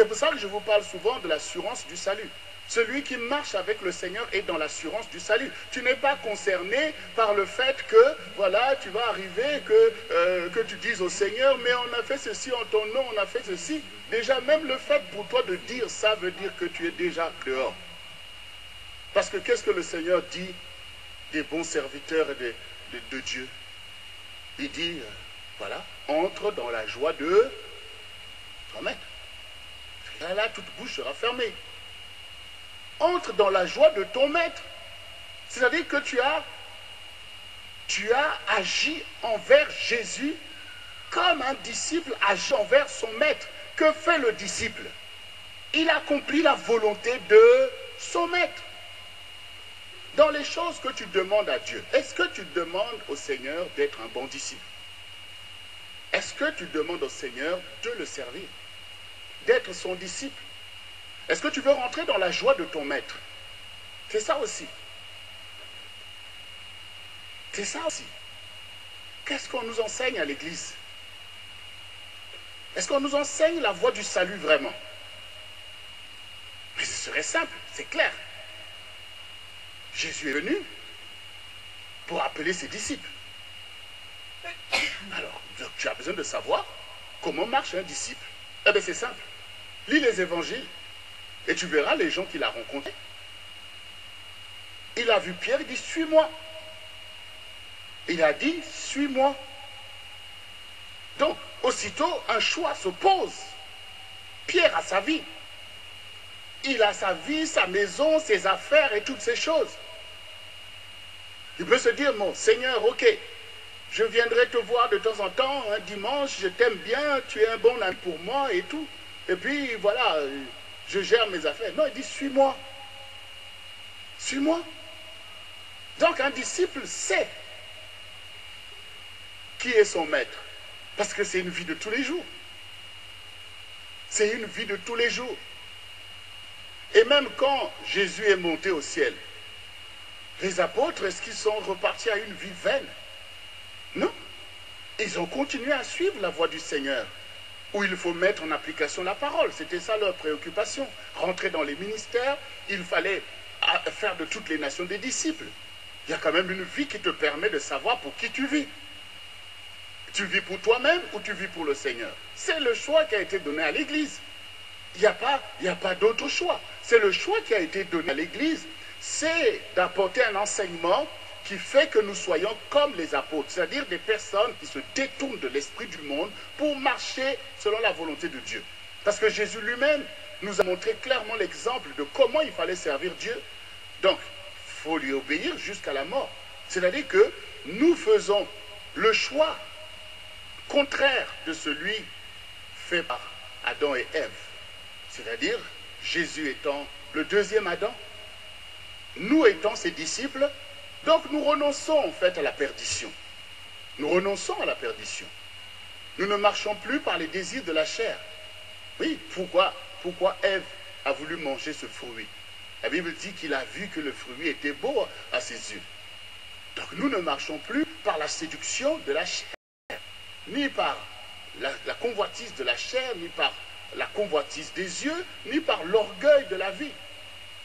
C'est pour ça que je vous parle souvent de l'assurance du salut. Celui qui marche avec le Seigneur est dans l'assurance du salut. Tu n'es pas concerné par le fait que, voilà, tu vas arriver, que tu dises au Seigneur, mais on a fait ceci en ton nom, on a fait ceci. Déjà, même le fait pour toi de dire ça veut dire que tu es déjà dehors. Parce que qu'est-ce que le Seigneur dit des bons serviteurs de Dieu? Il dit, voilà, entre dans la joie de ton maître. Là, toute bouche sera fermée. Entre dans la joie de ton maître. C'est-à-dire que tu as agi envers Jésus comme un disciple agit envers son maître. Que fait le disciple? Il accomplit la volonté de son maître. Dans les choses que tu demandes à Dieu, est-ce que tu demandes au Seigneur d'être un bon disciple? Est-ce que tu demandes au Seigneur de le servir, d'être son disciple? Est-ce que tu veux rentrer dans la joie de ton maître? C'est ça aussi. C'est ça aussi. Qu'est-ce qu'on nous enseigne à l'église? Est-ce qu'on nous enseigne la voie du salut vraiment? Mais ce serait simple, c'est clair. Jésus est venu pour appeler ses disciples. Alors, tu as besoin de savoir comment marche un disciple. Eh bien, c'est simple. Lis les évangiles et tu verras les gens qu'il a rencontrés. Il a vu Pierre, il dit, suis-moi. Il a dit, suis-moi. Donc, aussitôt, un choix se pose. Pierre a sa vie. Il a sa vie, sa maison, ses affaires et toutes ces choses. Il peut se dire, mon Seigneur, ok, je viendrai te voir de temps en temps, un dimanche, je t'aime bien, tu es un bon ami pour moi et tout. Et puis, voilà, je gère mes affaires. Non, il dit, suis-moi. Suis-moi. Donc, un disciple sait qui est son maître. Parce que c'est une vie de tous les jours. C'est une vie de tous les jours. Et même quand Jésus est monté au ciel, les apôtres, est-ce qu'ils sont repartis à une vie vaine? Non. Ils ont continué à suivre la voie du Seigneur, où il faut mettre en application la parole. C'était ça leur préoccupation. Rentrer dans les ministères, il fallait faire de toutes les nations des disciples. Il y a quand même une vie qui te permet de savoir pour qui tu vis. Tu vis pour toi-même ou tu vis pour le Seigneur? C'est le choix qui a été donné à l'Église. Il n'y a pas d'autre choix. C'est le choix qui a été donné à l'Église. C'est d'apporter un enseignement qui fait que nous soyons comme les apôtres, c'est-à-dire des personnes qui se détournent de l'esprit du monde pour marcher selon la volonté de Dieu. Parce que Jésus lui-même nous a montré clairement l'exemple de comment il fallait servir Dieu. Donc, il faut lui obéir jusqu'à la mort. C'est-à-dire que nous faisons le choix contraire de celui fait par Adam et Ève. C'est-à-dire Jésus étant le deuxième Adam, nous étant ses disciples, donc nous renonçons en fait à la perdition. Nous renonçons à la perdition. Nous ne marchons plus par les désirs de la chair. Oui, pourquoi Ève a voulu manger ce fruit? La Bible dit qu'il a vu que le fruit était beau à ses yeux. Donc nous ne marchons plus par la séduction de la chair, ni par la convoitise de la chair, ni par la convoitise des yeux, ni par l'orgueil de la vie.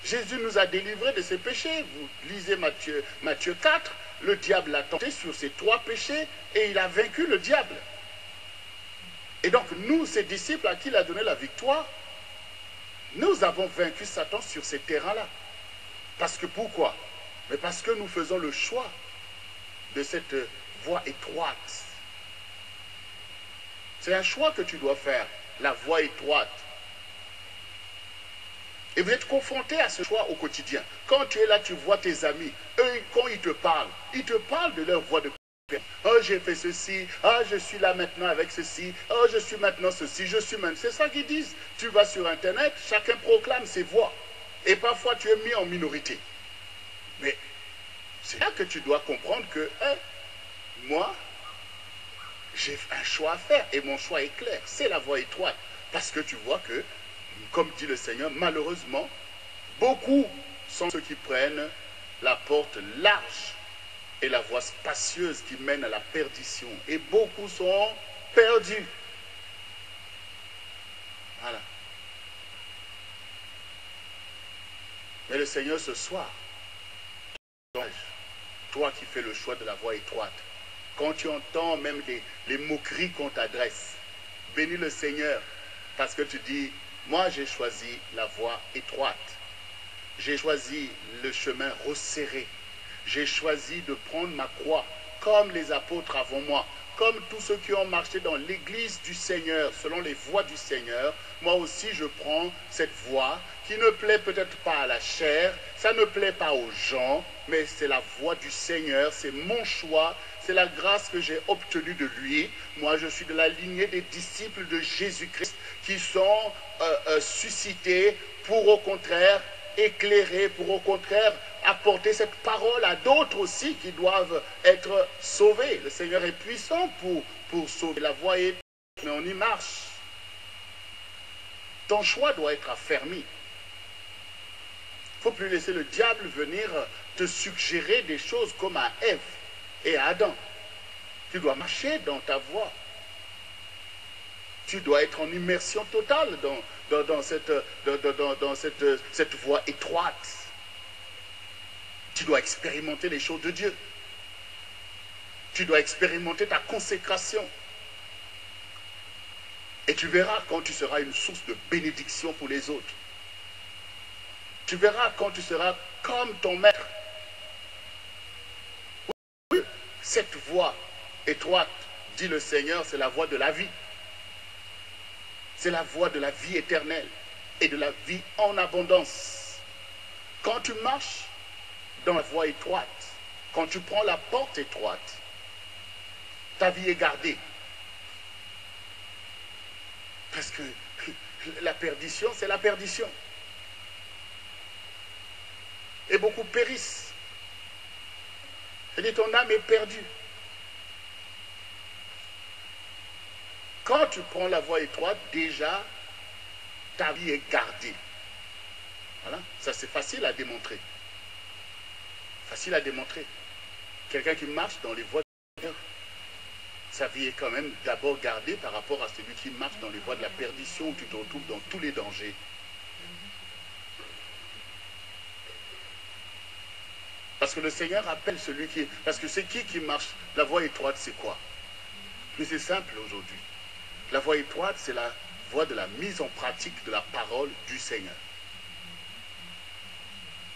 Jésus nous a délivrés de ses péchés. Vous lisez Matthieu 4, le diable l'a tenté sur ses 3 péchés et il a vaincu le diable. Et donc nous, ses disciples à qui il a donné la victoire, nous avons vaincu Satan sur ces terrains-là. Parce que pourquoi? Mais parce que nous faisons le choix de cette voie étroite. C'est un choix que tu dois faire, la voie étroite. Et vous êtes confronté à ce choix au quotidien. Quand tu es là, tu vois tes amis. Eux, quand ils te parlent de leur voie de père. Oh, j'ai fait ceci. Ah, je suis là maintenant avec ceci. Oh, je suis maintenant ceci. Je suis maintenant. C'est ça qu'ils disent. Tu vas sur Internet, chacun proclame ses voix. Et parfois, tu es mis en minorité. Mais c'est là que tu dois comprendre que, moi, j'ai un choix à faire. Et mon choix est clair. C'est la voie étroite. Parce que tu vois que, comme dit le Seigneur, malheureusement, beaucoup sont ceux qui prennent la porte large et la voie spacieuse qui mène à la perdition. Et beaucoup sont perdus. Voilà. le Seigneur ce soir, toi qui fais le choix de la voie étroite, quand tu entends même les moqueries qu'on t'adresse, bénis le Seigneur parce que tu dis, moi j'ai choisi la voie étroite. J'ai choisi le chemin resserré. J'ai choisi de prendre ma croix comme les apôtres avant moi, comme tous ceux qui ont marché dans l'église du Seigneur, selon les voies du Seigneur. Moi aussi je prends cette voie qui ne plaît peut-être pas à la chair, ça ne plaît pas aux gens, mais c'est la voie du Seigneur, c'est mon choix, c'est la grâce que j'ai obtenue de lui. Moi je suis de la lignée des disciples de Jésus-Christ qui sont suscités pour au contraire éclairer, pour au contraire apporter cette parole à d'autres aussi qui doivent être sauvés. Le Seigneur est puissant pour sauver. La voie est, mais on y marche. Ton choix doit être affermi. Il ne faut plus laisser le diable venir te suggérer des choses comme à Ève et à Adam. Tu dois marcher dans ta voie. Tu dois être en immersion totale dans cette voie étroite. Tu dois expérimenter les choses de Dieu. Tu dois expérimenter ta consécration. Et tu verras quand tu seras une source de bénédiction pour les autres. Tu verras quand tu seras comme ton maître. Oui, cette voie étroite, dit le Seigneur, c'est la voie de la vie. C'est la voie de la vie éternelle et de la vie en abondance. Quand tu marches dans la voie étroite, quand tu prends la porte étroite, ta vie est gardée. Parce que la perdition, c'est la perdition. Et beaucoup périssent. Et ton âme est perdue. Quand tu prends la voie étroite, déjà, ta vie est gardée. Voilà, ça c'est facile à démontrer. Facile à démontrer. Quelqu'un qui marche dans les voies de Dieu, sa vie est quand même d'abord gardée par rapport à celui qui marche dans les voies de la perdition où tu te retrouves dans tous les dangers. Parce que le Seigneur appelle celui qui... Parce que c'est qui marche? La voie étroite, c'est quoi? Mais c'est simple aujourd'hui. La voie étroite, c'est la voie de la mise en pratique de la parole du Seigneur.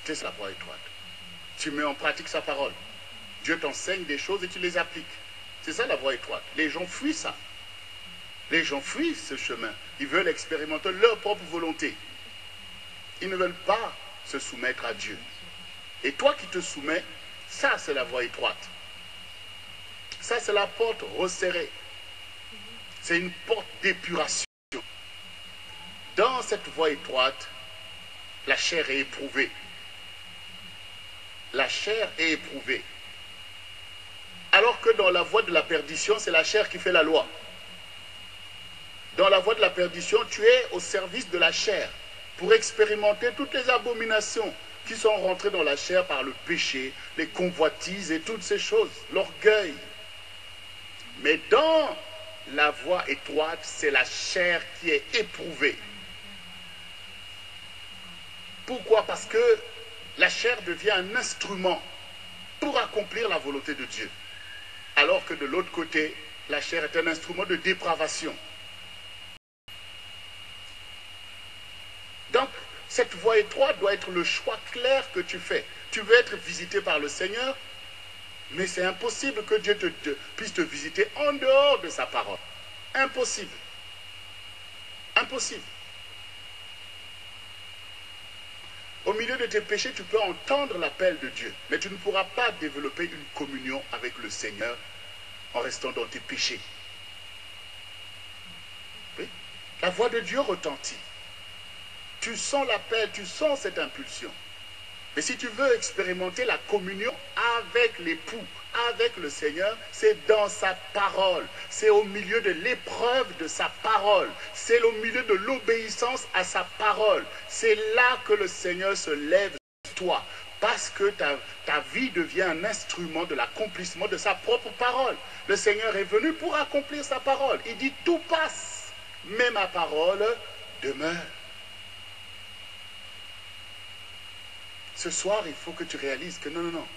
C'est ça la voie étroite. Tu mets en pratique sa parole. Dieu t'enseigne des choses et tu les appliques. C'est ça la voie étroite. Les gens fuient ça. Les gens fuient ce chemin. Ils veulent expérimenter leur propre volonté. Ils ne veulent pas se soumettre à Dieu. Et toi qui te soumets, ça c'est la voie étroite. Ça c'est la porte resserrée. C'est une porte d'épuration. Dans cette voie étroite, la chair est éprouvée. La chair est éprouvée. Alors que dans la voie de la perdition, c'est la chair qui fait la loi. Dans la voie de la perdition, tu es au service de la chair pour expérimenter toutes les abominations qui sont rentrées dans la chair par le péché, les convoitises et toutes ces choses, l'orgueil. Mais dans la voie étroite, c'est la chair qui est éprouvée. Pourquoi? Parce que la chair devient un instrument pour accomplir la volonté de Dieu. Alors que de l'autre côté, la chair est un instrument de dépravation. Donc, cette voie étroite doit être le choix clair que tu fais. Tu veux être visité par le Seigneur, mais c'est impossible que Dieu puisse te visiter en dehors de sa parole. Impossible. Impossible. Au milieu de tes péchés, tu peux entendre l'appel de Dieu, mais tu ne pourras pas développer une communion avec le Seigneur en restant dans tes péchés. Oui? La voix de Dieu retentit. Tu sens l'appel, tu sens cette impulsion. Mais si tu veux expérimenter la communion avec l'époux, avec le Seigneur, c'est dans sa parole. C'est au milieu de l'épreuve de sa parole. C'est au milieu de l'obéissance à sa parole. C'est là que le Seigneur se lève sur toi. Parce que ta vie devient un instrument de l'accomplissement de sa propre parole. Le Seigneur est venu pour accomplir sa parole. Il dit tout passe, mais ma parole demeure. Ce soir, il faut que tu réalises que non, non, non.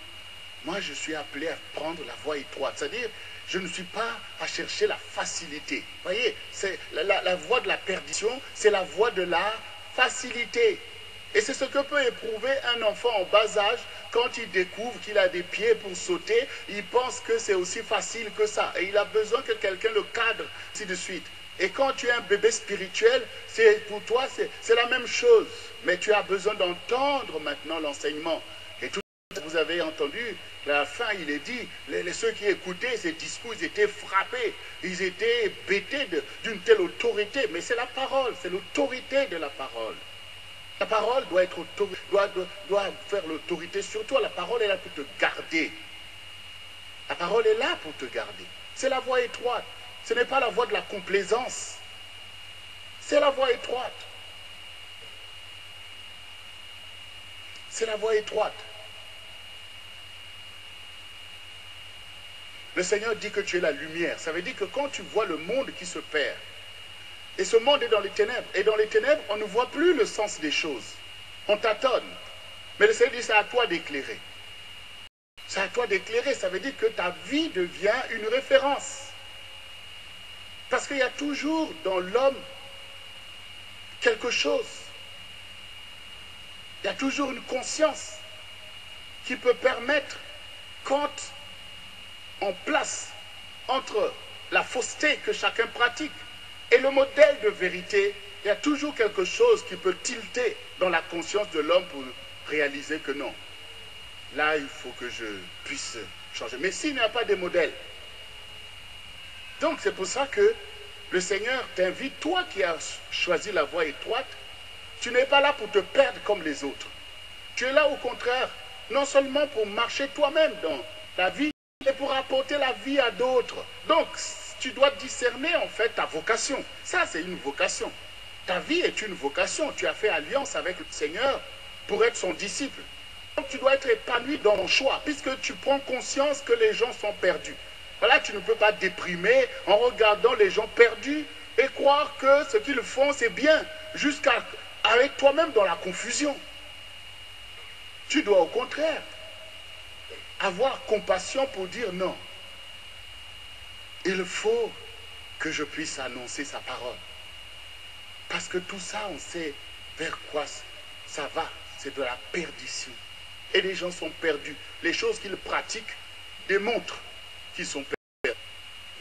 Moi, je suis appelé à prendre la voie étroite. C'est-à-dire, je ne suis pas à chercher la facilité. Vous voyez, c'est la voie de la perdition, c'est la voie de la facilité. Et c'est ce que peut éprouver un enfant en bas âge quand il découvre qu'il a des pieds pour sauter. Il pense que c'est aussi facile que ça. Et il a besoin que quelqu'un le cadre, ainsi de suite. Et quand tu es un bébé spirituel, pour toi, c'est la même chose. Mais tu as besoin d'entendre maintenant l'enseignement. Et tout vous avez entendu, à la fin, il est dit, ceux qui écoutaient ces discours, ils étaient frappés, ils étaient bêtés d'une telle autorité. Mais c'est la parole, c'est l'autorité de la parole. La parole doit faire l'autorité sur toi. La parole est là pour te garder. La parole est là pour te garder. C'est la voie étroite. Ce n'est pas la voie de la complaisance. C'est la voie étroite. C'est la voie étroite. Le Seigneur dit que tu es la lumière. Ça veut dire que quand tu vois le monde qui se perd, et ce monde est dans les ténèbres, et dans les ténèbres, on ne voit plus le sens des choses. On tâtonne. Mais le Seigneur dit, c'est à toi d'éclairer. C'est à toi d'éclairer. Ça veut dire que ta vie devient une référence. Parce qu'il y a toujours dans l'homme quelque chose. Il y a toujours une conscience qui peut permettre, quand on place entre la fausseté que chacun pratique et le modèle de vérité, il y a toujours quelque chose qui peut tilter dans la conscience de l'homme pour réaliser que non. Là, il faut que je puisse changer. Mais s'il n'y a pas de modèle, donc c'est pour ça que le Seigneur t'invite, toi qui as choisi la voie étroite, tu n'es pas là pour te perdre comme les autres. Tu es là au contraire, non seulement pour marcher toi-même dans la vie, mais pour apporter la vie à d'autres. Donc, tu dois discerner en fait ta vocation. Ça, c'est une vocation. Ta vie est une vocation. Tu as fait alliance avec le Seigneur pour être son disciple. Donc, tu dois être épanoui dans ton choix, puisque tu prends conscience que les gens sont perdus. Voilà, tu ne peux pas déprimer en regardant les gens perdus et croire que ce qu'ils font, c'est bien, jusqu'à avec toi-même dans la confusion. Tu dois au contraire avoir compassion pour dire non. Il faut que je puisse annoncer sa parole. Parce que tout ça, on sait vers quoi ça va. C'est de la perdition. Et les gens sont perdus. Les choses qu'ils pratiquent démontrent qu'ils sont perdus.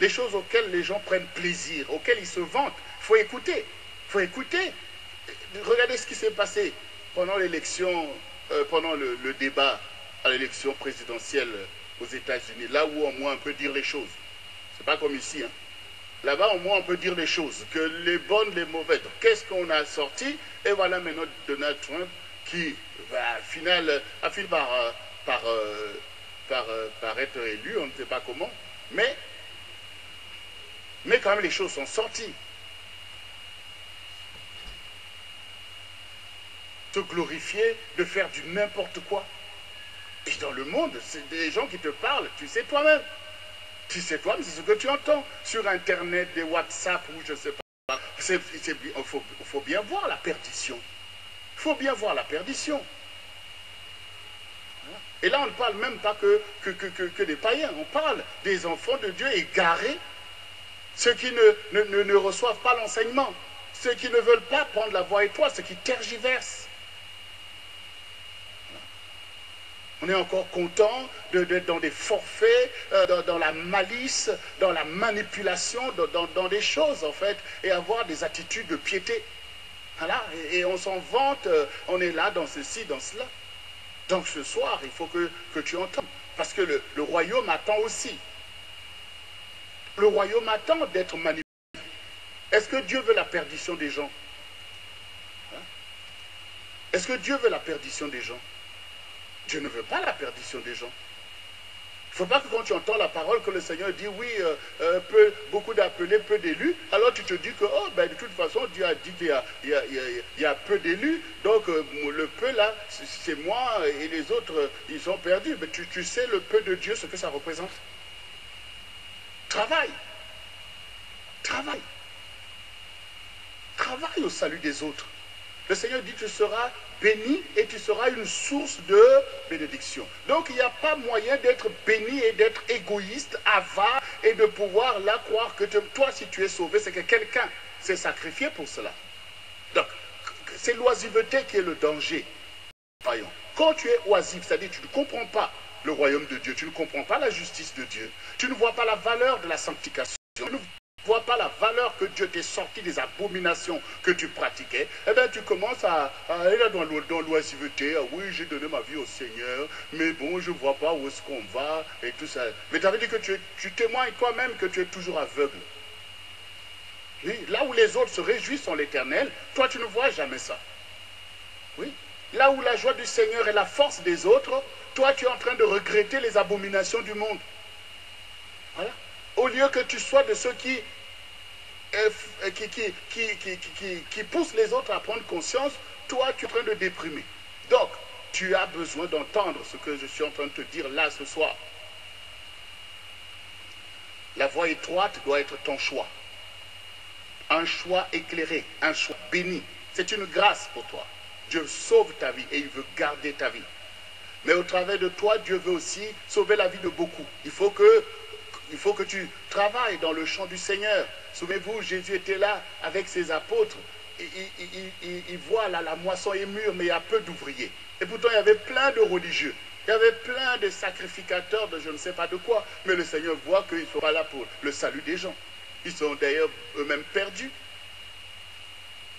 Les choses auxquelles les gens prennent plaisir, auxquelles ils se vantent. Il faut écouter. Il faut écouter. Regardez ce qui s'est passé pendant l'élection, pendant le débat à l'élection présidentielle aux États-Unis. Là où au moins on peut dire les choses. C'est pas comme ici. Hein. Là-bas, au moins, on peut dire les choses, que les bonnes, les mauvaises. Qu'est-ce qu'on a sorti? Et voilà maintenant Donald Trump qui, a fini par être élu, on ne sait pas comment. Mais quand même, les choses sont sorties. Se glorifier, de faire du n'importe quoi. Et dans le monde, c'est des gens qui te parlent, tu sais toi-même. Tu sais toi-même, c'est ce que tu entends sur Internet, des WhatsApp ou je ne sais pas. Il faut bien voir la perdition. Il faut bien voir la perdition. Et là, on ne parle même pas que des païens. On parle des enfants de Dieu égarés, ceux qui ne reçoivent pas l'enseignement, ceux qui ne veulent pas prendre la voie étroite, ceux qui tergiversent. On est encore content d'être dans des forfaits, dans la malice, dans la manipulation, dans des choses en fait, et avoir des attitudes de piété. Voilà, et on s'en vante, on est là dans ceci, dans cela. Donc ce soir, il faut que tu entendes, parce que le royaume attend aussi. Le royaume attend d'être manipulé. Est-ce que Dieu veut la perdition des gens? Est-ce que Dieu veut la perdition des gens? Dieu ne veut pas la perdition des gens. Il ne faut pas que quand tu entends la parole que le Seigneur dit, oui, beaucoup d'appelés, peu d'élus, alors tu te dis que, oh, ben, de toute façon, Dieu a dit qu'il y a peu d'élus, donc le peu là, c'est moi et les autres, ils sont perdus. Mais tu sais le peu de Dieu, ce que ça représente. Travaille. Travaille. Travaille au salut des autres. Le Seigneur dit, tu seras béni et tu seras une source de bénédiction. Donc il n'y a pas moyen d'être béni et d'être égoïste, avare et de pouvoir là croire que toi, si tu es sauvé, c'est que quelqu'un s'est sacrifié pour cela. Donc, c'est l'oisiveté qui est le danger. Voyons. Quand tu es oisif, c'est-à-dire que tu ne comprends pas le royaume de Dieu, tu ne comprends pas la justice de Dieu, tu ne vois pas la valeur de la sanctification, tu ne vois pas la valeur que Dieu t'ait sorti des abominations que tu pratiquais, eh bien tu commences à aller là dans l'oisiveté. Ah oui, j'ai donné ma vie au Seigneur, mais bon, je ne vois pas où est-ce qu'on va et tout ça. Mais tu avais dit que tu témoignes toi-même que tu es toujours aveugle. Oui, là où les autres se réjouissent en l'Éternel, toi tu ne vois jamais ça. Oui. Là où la joie du Seigneur est la force des autres, toi tu es en train de regretter les abominations du monde. Voilà. Au lieu que tu sois de ceux qui poussent les autres à prendre conscience, toi tu es en train de déprimer. Donc, tu as besoin d'entendre ce que je suis en train de te dire là ce soir. La voie étroite doit être ton choix. Un choix éclairé, un choix béni. C'est une grâce pour toi. Dieu sauve ta vie et il veut garder ta vie. Mais au travers de toi, Dieu veut aussi sauver la vie de beaucoup. Il faut que tu travailles dans le champ du Seigneur. Souvenez-vous, Jésus était là avec ses apôtres. Il voit là, la moisson est mûre, mais il y a peu d'ouvriers. Et pourtant, il y avait plein de religieux. Il y avait plein de sacrificateurs de je ne sais pas de quoi. Mais le Seigneur voit qu'ils ne sont pas là pour le salut des gens. Ils sont d'ailleurs eux-mêmes perdus.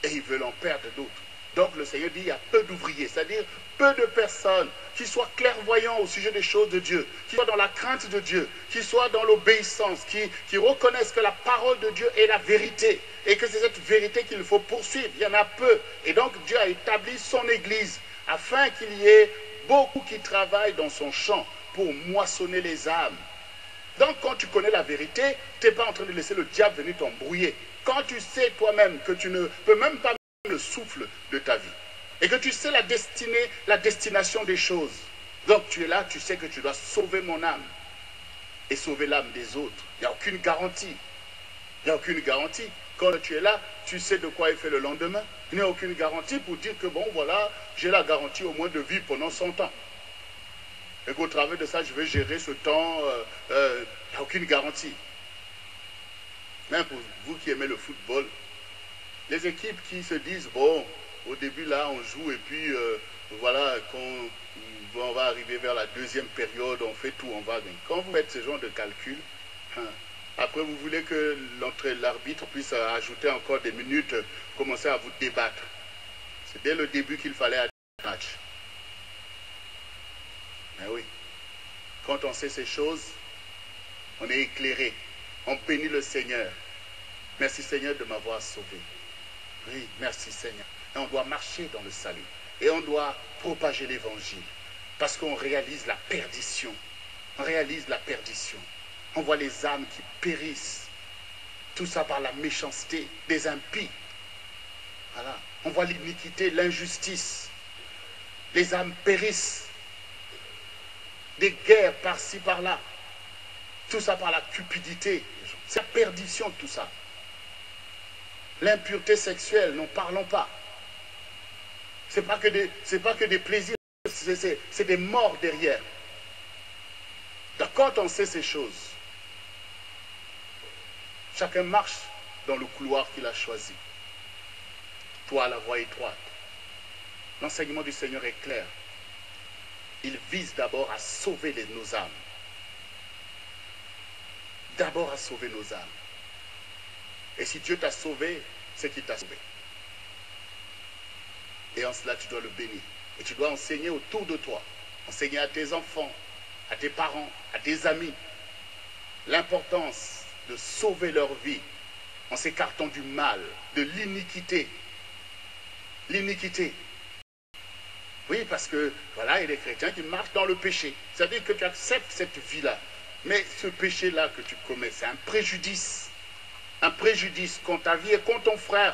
Et ils veulent en perdre d'autres. Donc le Seigneur dit, il y a peu d'ouvriers, c'est-à-dire peu de personnes qui soient clairvoyants au sujet des choses de Dieu, qui soient dans la crainte de Dieu, qui soient dans l'obéissance, qui reconnaissent que la parole de Dieu est la vérité et que c'est cette vérité qu'il faut poursuivre. Il y en a peu. Et donc Dieu a établi son Église afin qu'il y ait beaucoup qui travaillent dans son champ pour moissonner les âmes. Donc quand tu connais la vérité, tu n'es pas en train de laisser le diable venir t'embrouiller. Quand tu sais toi-même que tu ne peux même pas le souffle de ta vie et que tu sais la destinée, la destination des choses, donc tu es là, tu sais que tu dois sauver mon âme et sauver l'âme des autres. Il n'y a aucune garantie. Il n'y a aucune garantie. Quand tu es là, tu sais de quoi il fait le lendemain. Il n'y a aucune garantie pour dire que bon voilà, j'ai la garantie au moins de vivre pendant 100 ans. Et qu'au travers de ça, je vais gérer ce temps. Il n'y a aucune garantie. Même pour vous qui aimez le football, les équipes qui se disent, bon, au début là, on joue et puis voilà, quand on va arriver vers la deuxième période, on fait tout, on va gagner. Quand vous faites ce genre de calcul, après vous voulez que l'arbitre puisse ajouter encore des minutes, commencer à vous débattre. C'est dès le début qu'il fallait arrêter le match. Mais oui, quand on sait ces choses, on est éclairé, on bénit le Seigneur. Merci Seigneur de m'avoir sauvé. Oui, merci Seigneur. Et on doit marcher dans le salut. Et on doit propager l'évangile. Parce qu'on réalise la perdition. On réalise la perdition. On voit les âmes qui périssent. Tout ça par la méchanceté des impies. Voilà. On voit l'iniquité, l'injustice. Les âmes périssent. Des guerres par-ci, par-là. Tout ça par la cupidité. C'est la perdition de tout ça. L'impureté sexuelle, n'en parlons pas. Ce n'est pas que des plaisirs, c'est des morts derrière. Donc quand on sait ces choses, chacun marche dans le couloir qu'il a choisi. Toi, la voie étroite. L'enseignement du Seigneur est clair. Il vise d'abord à sauver nos âmes. D'abord à sauver nos âmes. Et si Dieu t'a sauvé, c'est qu'il t'a sauvé. Et en cela, tu dois le bénir. Et tu dois enseigner autour de toi. Enseigner à tes enfants, à tes parents, à tes amis, l'importance de sauver leur vie en s'écartant du mal, de l'iniquité. L'iniquité. Oui, parce que, voilà, il y a des chrétiens qui marchent dans le péché. C'est-à-dire que tu acceptes cette vie-là. Mais ce péché-là que tu commets, c'est un préjudice. Un préjudice contre ta vie et contre ton frère.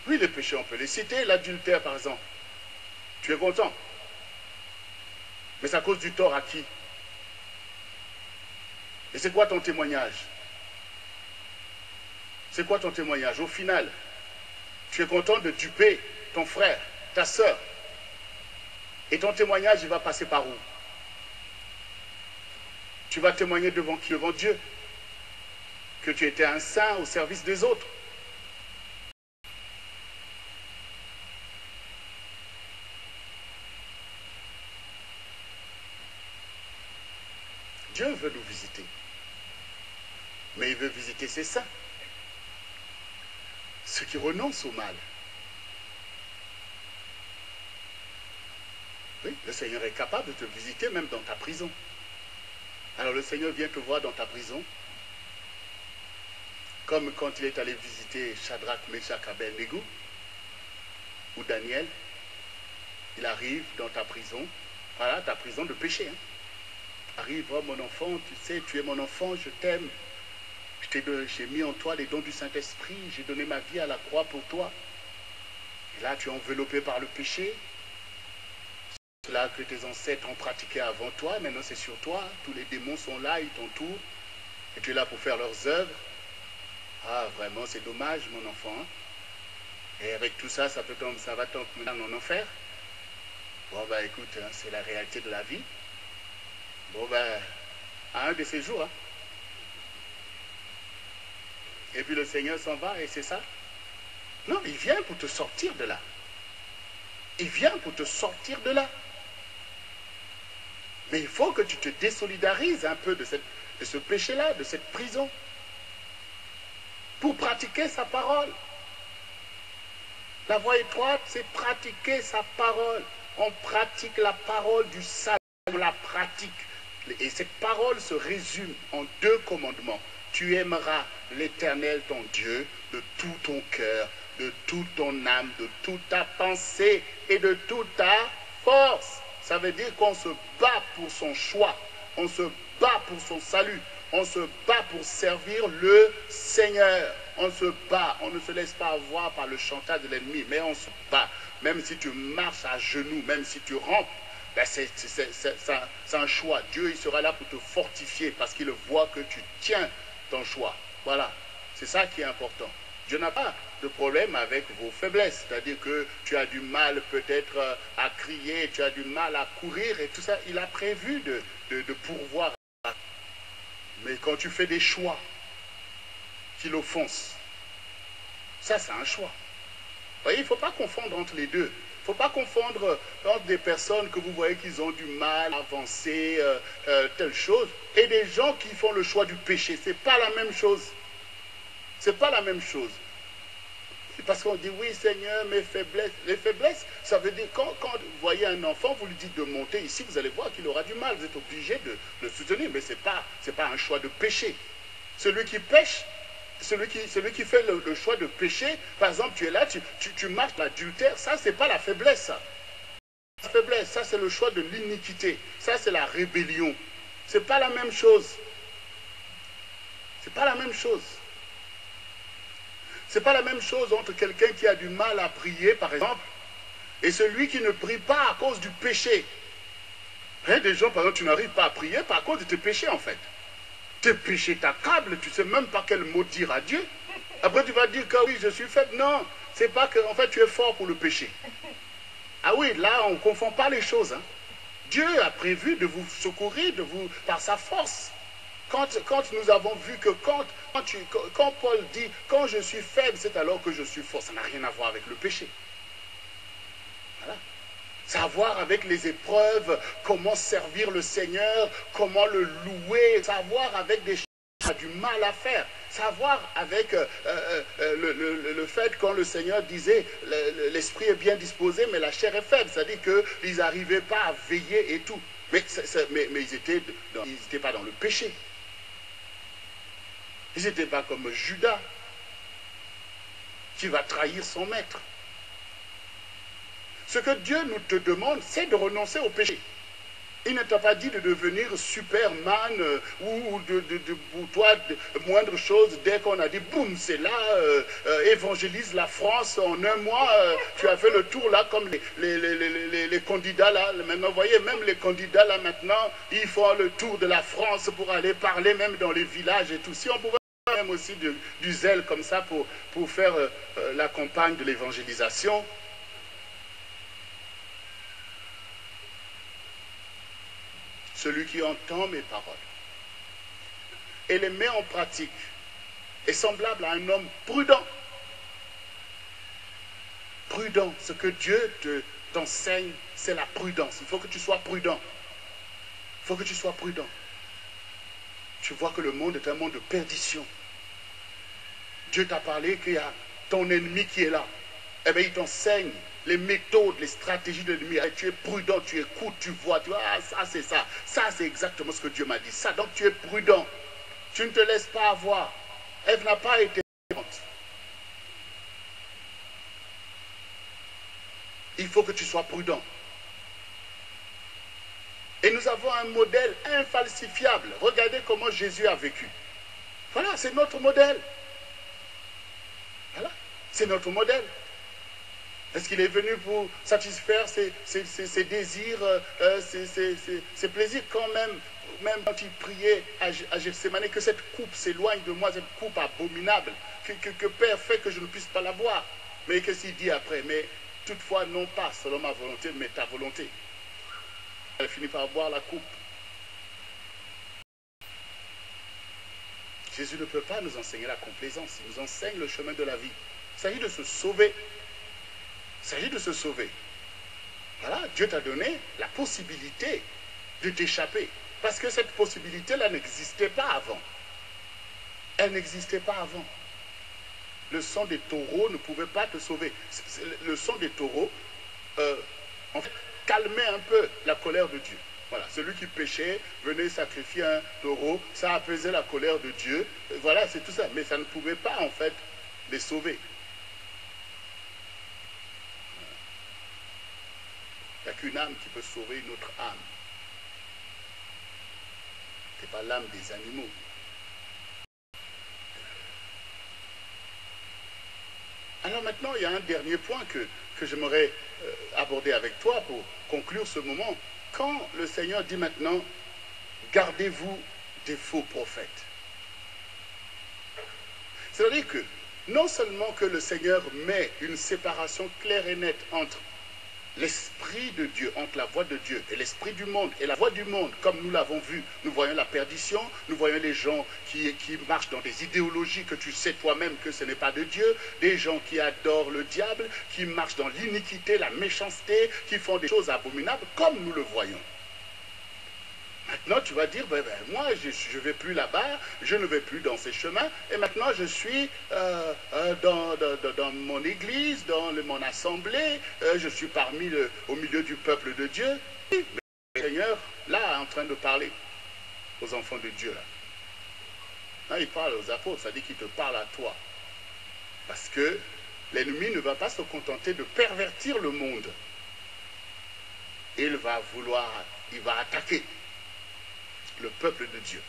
Oui, les péchés, on peut les citer. L'adultère, par exemple. Tu es content. Mais c'est à cause du tort à qui? Et c'est quoi ton témoignage? C'est quoi ton témoignage? Au final, Tu es content de duper ton frère, ta soeur. Et ton témoignage, il va passer par où? Tu vas témoigner devant qui? Devant Dieu. Que tu étais un saint au service des autres. Dieu veut nous visiter. Mais il veut visiter ses saints. Ceux qui renoncent au mal. Oui, le Seigneur est capable de te visiter même dans ta prison. Alors le Seigneur vient te voir dans ta prison, comme quand il est allé visiter Shadrach, Meshach, Abednego, ou Daniel. Il arrive dans ta prison, voilà, ta prison de péché. Arrive, oh mon enfant, tu sais, tu es mon enfant, je t'aime. J'ai mis en toi les dons du Saint-Esprit, j'ai donné ma vie à la croix pour toi. Et là, tu es enveloppé par le péché. Cela que tes ancêtres ont pratiqué avant toi, maintenant c'est sur toi. Tous les démons sont là, ils t'entourent. Et tu es là pour faire leurs œuvres. Ah, vraiment, c'est dommage, mon enfant. Et avec tout ça, ça va t'emmener en enfer. Bon, ben écoute, hein, c'est la réalité de la vie. Bon, ben, à un de ces jours, hein. Et puis le Seigneur s'en va, et c'est ça. Non, il vient pour te sortir de là. Il vient pour te sortir de là. Mais il faut que tu te désolidarises un peu de ce péché-là, de cette prison, pour pratiquer sa parole. La voie étroite, c'est pratiquer sa parole. On pratique la parole du salut, on la pratique. Et cette parole se résume en 2 commandements. Tu aimeras l'Éternel, ton Dieu, de tout ton cœur, de toute ton âme, de toute ta pensée et de toute ta force. Ça veut dire qu'on se bat pour son choix, on se bat pour son salut, on se bat pour servir le Seigneur. On se bat, on ne se laisse pas avoir par le chantage de l'ennemi, mais on se bat. Même si tu marches à genoux, même si tu rampes, ben c'est un choix. Dieu, il sera là pour te fortifier parce qu'il voit que tu tiens ton choix. Voilà, c'est ça qui est important. Dieu n'a pas de problème avec vos faiblesses, c'est-à-dire que tu as du mal peut-être à crier, tu as du mal à courir et tout ça. Il a prévu de pourvoir. Mais quand tu fais des choix qui l'offensent, ça c'est un choix. Vous voyez, il ne faut pas confondre entre les deux. Il ne faut pas confondre entre des personnes que vous voyez qu'ils ont du mal à avancer, telle chose, et des gens qui font le choix du péché. Ce n'est pas la même chose. Ce n'est pas la même chose. Parce qu'on dit, oui Seigneur, mes faiblesses. Les faiblesses, ça veut dire, quand vous voyez un enfant, vous lui dites de monter ici, vous allez voir qu'il aura du mal. Vous êtes obligé de le soutenir, mais ce n'est pas un choix de péché. Celui qui pêche, celui qui fait le choix de pécher, par exemple, tu es là, tu marches l'adultère, ça, c'est pas la faiblesse, ça. La faiblesse, ça, c'est le choix de l'iniquité. Ça, c'est la rébellion. C'est pas la même chose. C'est pas la même chose. C'est pas la même chose entre quelqu'un qui a du mal à prier, par exemple, et celui qui ne prie pas à cause du péché. Il y a des gens, par exemple, tu n'arrives pas à prier par cause de tes péchés, en fait. Tes péchés t'accablent, tu ne sais même pas quel mot dire à Dieu. Après, tu vas dire que oui, je suis faible. Non, c'est pas que, en fait, tu es fort pour le péché. Ah oui, là, on ne confond pas les choses. Hein. Dieu a prévu de vous secourir, par sa force. Quand nous avons vu que quand Paul dit, quand je suis faible, c'est alors que je suis fort. Ça n'a rien à voir avec le péché. Voilà. Ça a à voir avec les épreuves, comment servir le Seigneur, comment le louer. Ça a à voir avec des choses qu'on a du mal à faire. Ça a à voir avec le fait quand le Seigneur disait l'esprit est bien disposé, mais la chair est faible. C'est-à-dire qu'ils n'arrivaient pas à veiller et tout. Mais ils n'étaient pas dans le péché. Ils n'étaient pas comme Judas, qui va trahir son maître. Ce que Dieu nous te demande, c'est de renoncer au péché. Il ne t'a pas dit de devenir Superman ou pour toi, moindre chose, dès qu'on a dit, boum, c'est là, évangélise la France en un mois, tu as fait le tour là, comme les candidats là. Maintenant, vous voyez, même les candidats là maintenant, ils font le tour de la France pour aller parler même dans les villages et tout. Si on pouvait même aussi du zèle comme ça pour faire la campagne de l'évangélisation. Celui qui entend mes paroles et les met en pratique est semblable à un homme prudent. Prudent, ce que Dieu t'enseigne, c'est la prudence. Il faut que tu sois prudent. Il faut que tu sois prudent. Tu vois que le monde est un monde de perdition. Dieu t'a parlé qu'il y a ton ennemi qui est là. Eh bien, il t'enseigne les méthodes, les stratégies de l'ennemi. Tu es prudent, tu écoutes, tu vois, tu vois, ah, ça c'est ça. Ça c'est exactement ce que Dieu m'a dit. Ça, donc tu es prudent. Tu ne te laisses pas avoir. Ève n'a pas été prudente. Il faut que tu sois prudent. Et nous avons un modèle infalsifiable. Regardez comment Jésus a vécu. Voilà, c'est notre modèle. Voilà, c'est notre modèle. Est-ce qu'il est venu pour satisfaire ses désirs, ses plaisirs quand même quand il priait à Gethsémani, que cette coupe s'éloigne de moi, cette coupe abominable, que Père fait que je ne puisse pas la boire. Mais qu'est-ce qu'il dit après? Mais toutefois, non pas selon ma volonté, mais ta volonté. Elle finit par boire la coupe. Jésus ne peut pas nous enseigner la complaisance, il nous enseigne le chemin de la vie. Il s'agit de se sauver. Il s'agit de se sauver. Voilà, Dieu t'a donné la possibilité de t'échapper. Parce que cette possibilité-là n'existait pas avant. Elle n'existait pas avant. Le sang des taureaux ne pouvait pas te sauver. Le sang des taureaux, en fait, calmait un peu la colère de Dieu. Voilà, celui qui péchait venait sacrifier un taureau, ça apaisait la colère de Dieu. Voilà, c'est tout ça. Mais ça ne pouvait pas, en fait, les sauver. Il n'y a qu'une âme qui peut sauver une autre âme. Ce n'est pas l'âme des animaux. Alors maintenant, il y a un dernier point que j'aimerais aborder avec toi pour conclure ce moment. Quand le Seigneur dit maintenant, gardez-vous des faux prophètes. C'est-à-dire que non seulement que le Seigneur met une séparation claire et nette entre l'esprit de Dieu, entre la voix de Dieu et l'esprit du monde, et la voix du monde, comme nous l'avons vu, nous voyons la perdition, nous voyons les gens qui marchent dans des idéologies que tu sais toi-même que ce n'est pas de Dieu, des gens qui adorent le diable, qui marchent dans l'iniquité, la méchanceté, qui font des choses abominables, comme nous le voyons. Maintenant, tu vas dire, moi, je ne vais plus là-bas, je ne vais plus dans ces chemins, et maintenant, je suis dans mon église, dans mon assemblée, je suis au milieu du peuple de Dieu. Mais le Seigneur, là, en train de parler aux enfants de Dieu, là. Là, il parle aux apôtres, ça dit qu'il te parle à toi. Parce que l'ennemi ne va pas se contenter de pervertir le monde. Il va attaquer le peuple de Dieu.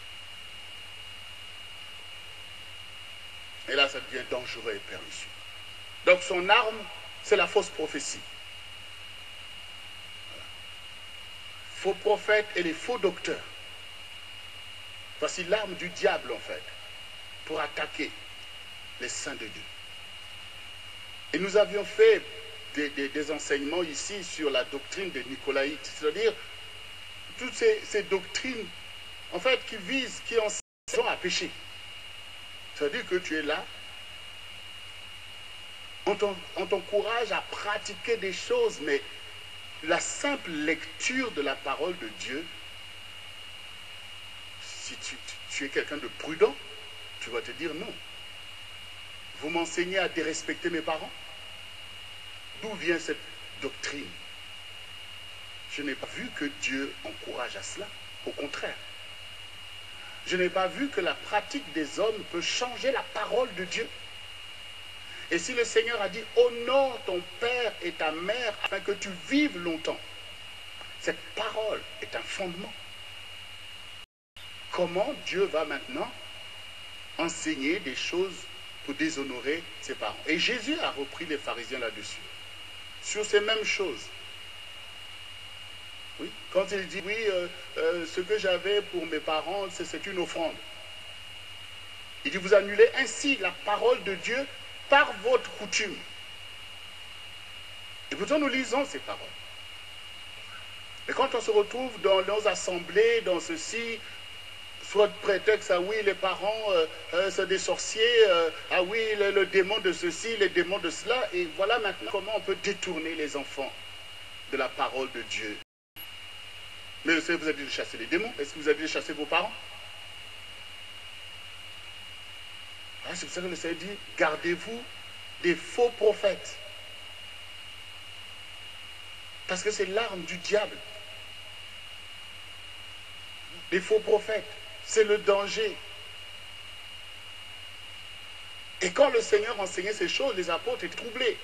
Et là, ça devient dangereux et pernicieux. Donc son arme, c'est la fausse prophétie. Voilà. Faux prophètes et les faux docteurs. Voici l'arme du diable, en fait, pour attaquer les saints de Dieu. Et nous avions fait des enseignements ici sur la doctrine des Nicolaïtes, c'est-à-dire toutes ces doctrines en fait, qui enseignent à pécher. C'est-à-dire que tu es là, on t'encourage à pratiquer des choses, mais la simple lecture de la parole de Dieu, si tu es quelqu'un de prudent, tu vas te dire non. Vous m'enseignez à dérespecter mes parents? D'où vient cette doctrine? Je n'ai pas vu que Dieu encourage à cela. Au contraire. Je n'ai pas vu que la pratique des hommes peut changer la parole de Dieu. Et si le Seigneur a dit « Honore ton père et ta mère afin que tu vives longtemps », cette parole est un fondement. Comment Dieu va maintenant enseigner des choses pour déshonorer ses parents? Et Jésus a repris les pharisiens là-dessus, sur ces mêmes choses. Oui, quand il dit, oui, ce que j'avais pour mes parents, c'est une offrande. Il dit, vous annulez ainsi la parole de Dieu par votre coutume. Et pourtant, nous lisons ces paroles. Et quand on se retrouve dans nos assemblées, dans ceci, soit prétexte, ah oui, les parents, c'est des sorciers, ah oui, le démon de ceci, les démons de cela, et voilà maintenant comment on peut détourner les enfants de la parole de Dieu. Mais le Seigneur vous a dit de chasser les démons. Est-ce que vous avez dit de chasser vos parents? Ah, c'est pour ça que le Seigneur dit, gardez-vous des faux prophètes. Parce que c'est l'arme du diable. Les faux prophètes, c'est le danger. Et quand le Seigneur enseignait ces choses, les apôtres étaient troublés.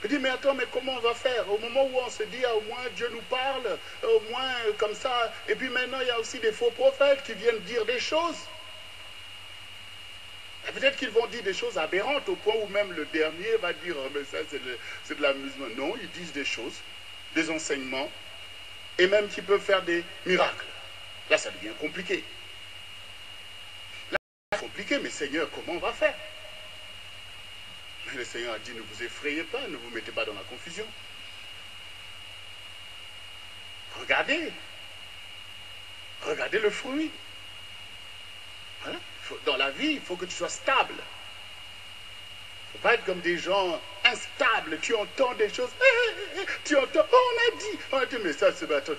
Il dit, mais attends, mais comment on va faire? Au moment où on se dit, ah, au moins Dieu nous parle, au moins comme ça, et puis maintenant il y a aussi des faux prophètes qui viennent dire des choses. Peut-être qu'ils vont dire des choses aberrantes au point où même le dernier va dire, oh, mais ça c'est de l'amusement. Non, ils disent des choses, des enseignements, et même qui peuvent faire des miracles. Là, ça devient compliqué. Là, c'est compliqué, mais Seigneur, comment on va faire? Mais le Seigneur a dit, ne vous effrayez pas, ne vous mettez pas dans la confusion. Regardez. Regardez le fruit. Voilà. Dans la vie, il faut que tu sois stable. Il ne faut pas être comme des gens instables. Tu entends des choses. Tu entends, oh, on a dit, mais ça, c'est... Attends,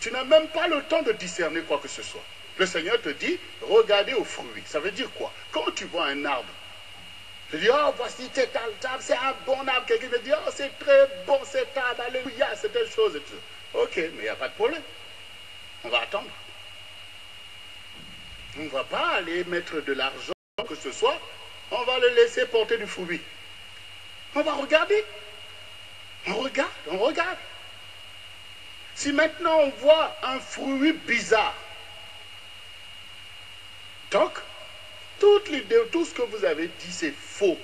tu n'as même pas le temps de discerner quoi que ce soit. Le Seigneur te dit, regardez au fruit. Ça veut dire quoi? Quand tu vois un arbre, tu dis, oh, voici cet arbre, c'est un bon arbre. Quelqu'un te dit, oh, c'est très bon cet arbre, alléluia, c'est telle chose. Et tout. Ok, mais il n'y a pas de problème. On va attendre. On ne va pas aller mettre de l'argent, que ce soit. On va le laisser porter du fruit. On va regarder. On regarde, on regarde. Si maintenant on voit un fruit bizarre, donc, tout ce que vous avez dit, c'est faux.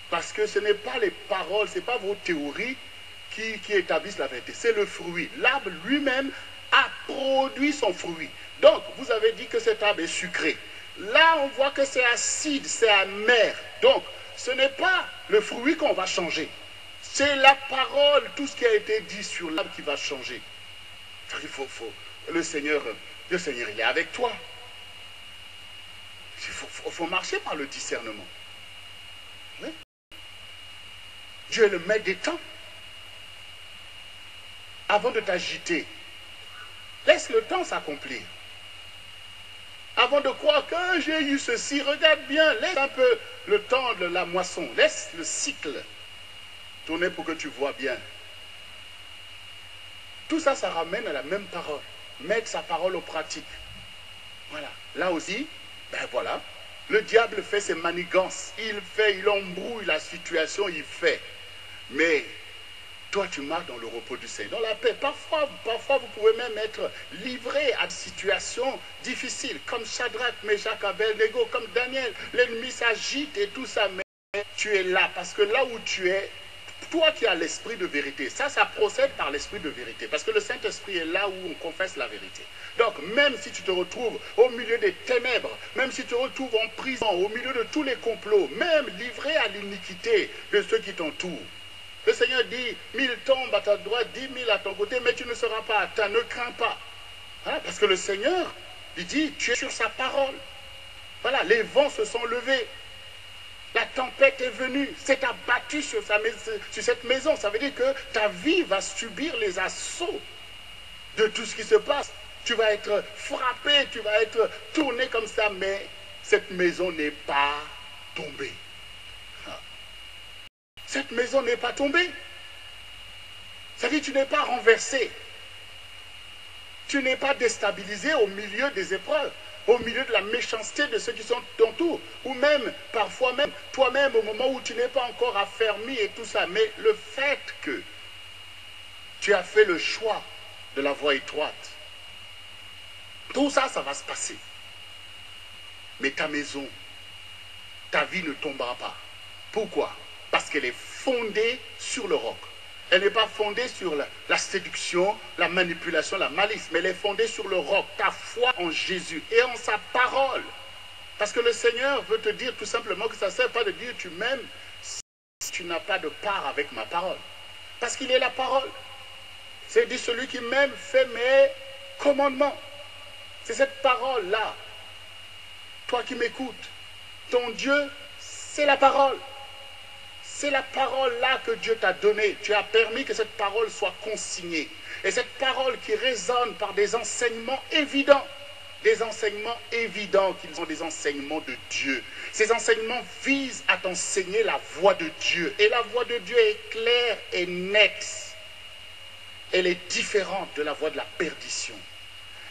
Parce que ce n'est pas les paroles, ce n'est pas vos théories qui établissent la vérité. C'est le fruit. L'arbre lui-même a produit son fruit. Donc, vous avez dit que cet arbre est sucré. Là, on voit que c'est acide, c'est amer. Donc, ce n'est pas le fruit qu'on va changer. C'est la parole, tout ce qui a été dit sur l'arbre qui va changer. Le Seigneur, il est avec toi. Il faut marcher par le discernement. Oui. Dieu est le maître des temps. Avant de t'agiter, laisse le temps s'accomplir. Avant de croire que j'ai eu ceci, regarde bien, laisse un peu le temps de la moisson, laisse le cycle tourner pour que tu vois bien. Tout ça, ça ramène à la même parole. Mettre sa parole en pratique. Voilà. Là aussi, ben voilà, le diable fait ses manigances, il embrouille la situation, il fait. Mais toi, tu marches dans le repos du Seigneur, dans la paix. Parfois, vous pouvez même être livré à des situations difficiles, comme Shadrach, Meshach, Abednego, comme Daniel. L'ennemi s'agite et tout ça, mais tu es là, parce que là où tu es, toi qui as l'esprit de vérité, ça procède par l'esprit de vérité, parce que le Saint-Esprit est là où on confesse la vérité. Donc, même si tu te retrouves au milieu des ténèbres, même si tu te retrouves en prison, au milieu de tous les complots, même livré à l'iniquité de ceux qui t'entourent, le Seigneur dit, 1000 tombent à ta droite, 10 000 à ton côté, mais tu ne seras pas atteint, ne crains pas. Voilà, parce que le Seigneur, il dit, tu es sur sa parole. Voilà, les vents se sont levés. La tempête est venue, s'est abattue sur cette maison. Ça veut dire que ta vie va subir les assauts de tout ce qui se passe. Tu vas être frappé, tu vas être tourné comme ça, mais cette maison n'est pas tombée. Cette maison n'est pas tombée. Ça veut dire que tu n'es pas renversé. Tu n'es pas déstabilisé au milieu des épreuves, au milieu de la méchanceté de ceux qui sont t'entourent, ou même, parfois même, toi-même, au moment où tu n'es pas encore affermi et tout ça. Mais le fait que tu as fait le choix de la voie étroite, tout ça, ça va se passer. Mais ta maison, ta vie ne tombera pas. Pourquoi? Parce qu'elle est fondée sur le roc. Elle n'est pas fondée sur la séduction, la manipulation, la malice, mais elle est fondée sur le roc, ta foi en Jésus et en sa parole. Parce que le Seigneur veut te dire tout simplement que ça ne sert pas de dire tu m'aimes si tu n'as pas de part avec ma parole. Parce qu'il est la parole. C'est dit celui qui m'aime fait mes commandements. C'est cette parole-là. Toi qui m'écoutes, ton Dieu, c'est la parole. C'est la parole-là que Dieu t'a donnée. Tu as permis que cette parole soit consignée. Et cette parole qui résonne par des enseignements évidents. Des enseignements évidents qu'ils sont des enseignements de Dieu. Ces enseignements visent à t'enseigner la voix de Dieu. Et la voix de Dieu est claire et nette. Elle est différente de la voix de la perdition.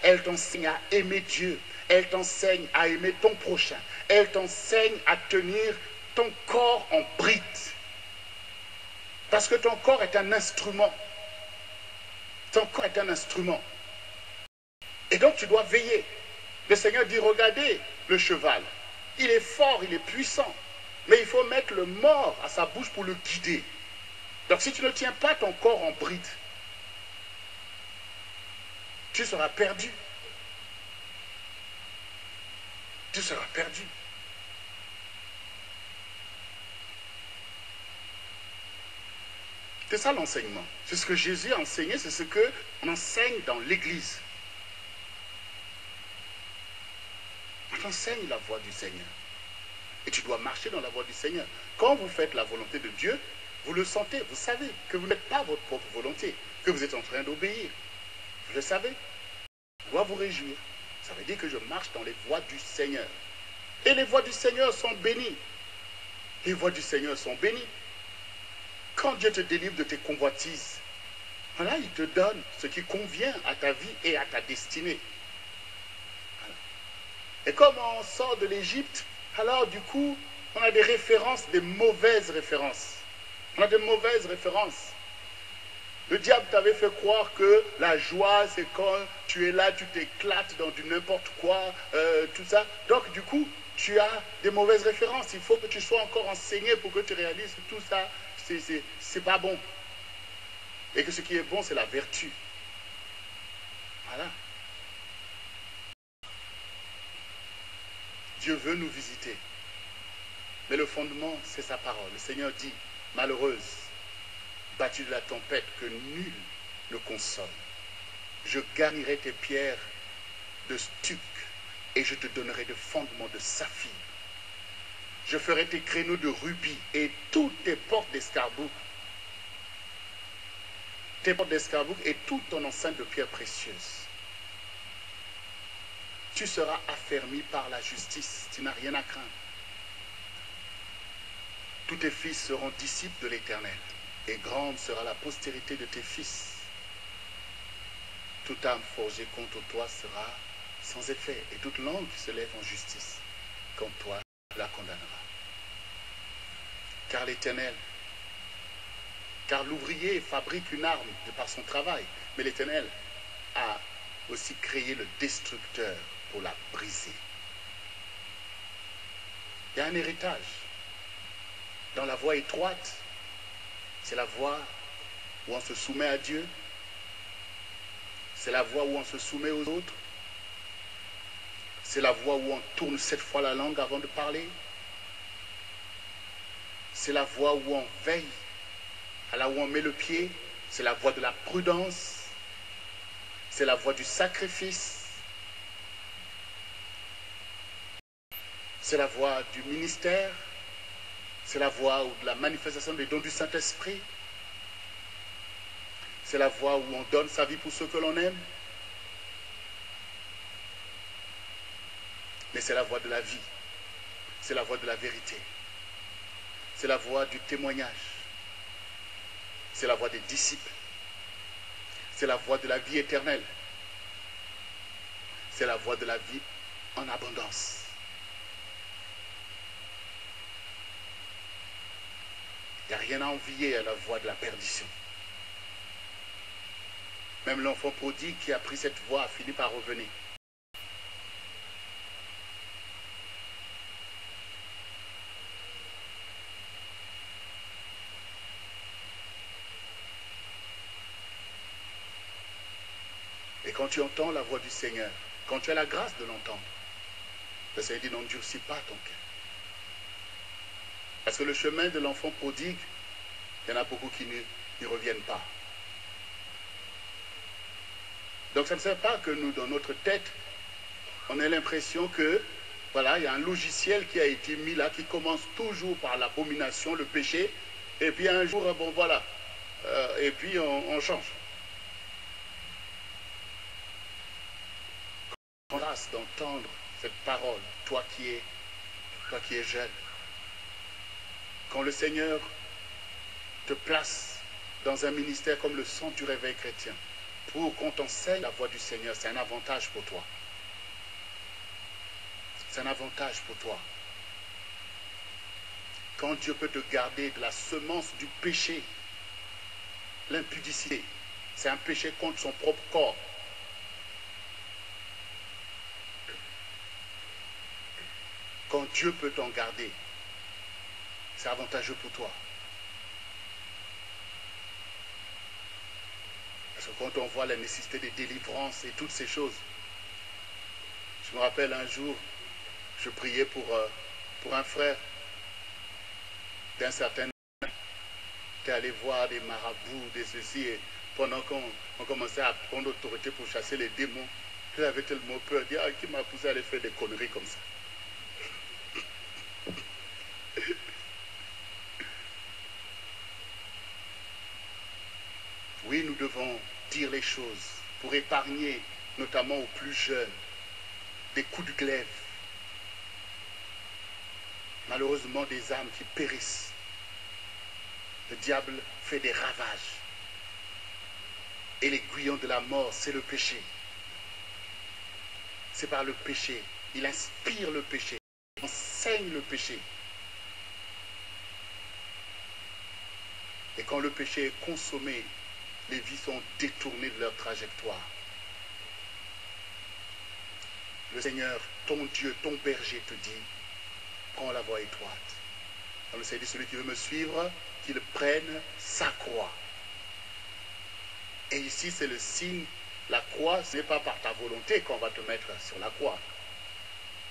Elle t'enseigne à aimer Dieu. Elle t'enseigne à aimer ton prochain. Elle t'enseigne à tenir ton corps en bride. Parce que ton corps est un instrument. Ton corps est un instrument. Et donc tu dois veiller. Le Seigneur dit, regardez le cheval. Il est fort, il est puissant. Mais il faut mettre le mors à sa bouche pour le guider. Donc si tu ne tiens pas ton corps en bride, tu seras perdu. Tu seras perdu. C'est ça l'enseignement. C'est ce que Jésus a enseigné, c'est ce qu'on enseigne dans l'Église. On t'enseigne la voix du Seigneur. Et tu dois marcher dans la voie du Seigneur. Quand vous faites la volonté de Dieu, vous le sentez, vous savez que vous n'êtes pas votre propre volonté, que vous êtes en train d'obéir. Vous le savez. Vous dois vous réjouir. Ça veut dire que je marche dans les voies du Seigneur. Et les voies du Seigneur sont bénies. Les voies du Seigneur sont bénies. Quand Dieu te délivre de tes convoitises, voilà, il te donne ce qui convient à ta vie et à ta destinée. Voilà. Et comme on sort de l'Égypte, alors du coup, on a des références, des mauvaises références. On a de mauvaises références. Le diable t'avait fait croire que la joie, c'est quand tu es là, tu t'éclates dans du n'importe quoi, tout ça. Donc du coup, tu as des mauvaises références. Il faut que tu sois encore enseigné pour que tu réalises que tout ça, c'est pas bon. Et que ce qui est bon, c'est la vertu. Voilà. Dieu veut nous visiter. Mais le fondement, c'est sa parole. Le Seigneur dit, malheureuse, battue de la tempête, que nul ne console. Je garnirai tes pierres de stuc et je te donnerai des fondements de saphir. Je ferai tes créneaux de rubis et toutes tes portes d'escarboucle. Tes portes d'escarboucle et toute ton enceinte de pierres précieuses. Tu seras affermi par la justice. Tu n'as rien à craindre. Tous tes fils seront disciples de l'Éternel. Et grande sera la postérité de tes fils. Toute âme forgée contre toi sera sans effet. Et toute langue qui se lève en justice contre toi la condamnera. Car l'Éternel, car l'ouvrier fabrique une arme de par son travail, mais l'Éternel a aussi créé le destructeur pour la briser. Il y a un héritage. Dans la voie étroite, c'est la voie où on se soumet à Dieu. C'est la voie où on se soumet aux autres. C'est la voie où on tourne 7 fois la langue avant de parler. C'est la voie où on veille, à là où on met le pied. C'est la voie de la prudence. C'est la voie du sacrifice. C'est la voie du ministère. C'est la voie de la manifestation des dons du Saint-Esprit. C'est la voie où on donne sa vie pour ceux que l'on aime. Mais c'est la voie de la vie. C'est la voie de la vérité. C'est la voie du témoignage. C'est la voie des disciples. C'est la voie de la vie éternelle. C'est la voie de la vie en abondance. Il n'y a rien à envier à la voie de la perdition. Même l'enfant prodigue qui a pris cette voie a fini par revenir. Et quand tu entends la voix du Seigneur, quand tu as la grâce de l'entendre, Le Seigneur dit, n'endurcis pas ton cœur. Parce que le chemin de l'enfant prodigue, il y en a beaucoup qui n'y reviennent pas. Donc ça ne sert pas que nous, dans notre tête, on ait l'impression que, voilà, il y a un logiciel qui a été mis là, qui commence toujours par l'abomination, le péché, et puis un jour, bon voilà, et puis on change. Grâce d'entendre cette parole, toi qui es jeune, quand le Seigneur te place dans un ministère comme le Centre du réveil chrétien, pour qu'on t'enseigne la voix du Seigneur, c'est un avantage pour toi. C'est un avantage pour toi. Quand Dieu peut te garder de la semence du péché, l'impudicité, c'est un péché contre son propre corps. Quand Dieu peut t'en garder, c'est avantageux pour toi. Parce que quand on voit la nécessité des délivrances et toutes ces choses, je me rappelle un jour, je priais pour un frère d'un certain âge, qui allait voir des marabouts, des ceci, et pendant qu'on commençait à prendre autorité pour chasser les démons, il avait tellement peur, il dit, ah, qui m'a poussé à aller faire des conneries comme ça. Oui, nous devons dire les choses pour épargner, notamment aux plus jeunes, des coups de glaive. Malheureusement, des âmes qui périssent. Le diable fait des ravages. Et l'aiguillon de la mort, c'est le péché. C'est par le péché. Il inspire le péché. Il enseigne le péché. Et quand le péché est consommé, les vies sont détournées de leur trajectoire. Le Seigneur, ton Dieu, ton berger te dit, prends la voie étroite. Alors le Seigneur dit, celui qui veut me suivre, qu'il prenne sa croix. Et ici, c'est le signe, la croix, ce n'est pas par ta volonté qu'on va te mettre sur la croix.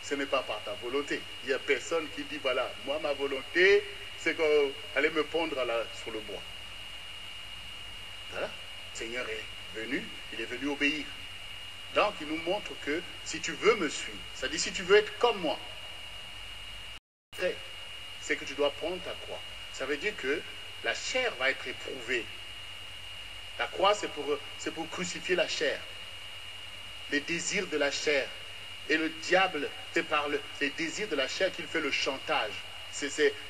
Ce n'est pas par ta volonté. Il n'y a personne qui dit, voilà, moi, ma volonté, c'est qu'aller me pendre sur le bois. Voilà. Le Seigneur est venu, il est venu obéir. Donc, il nous montre que si tu veux me suivre, c'est-à-dire si tu veux être comme moi, c'est que tu dois prendre ta croix. Ça veut dire que la chair va être éprouvée. La croix, c'est pour crucifier la chair. Les désirs de la chair. Et le diable, c'est par les désirs de la chair qu'il fait le chantage.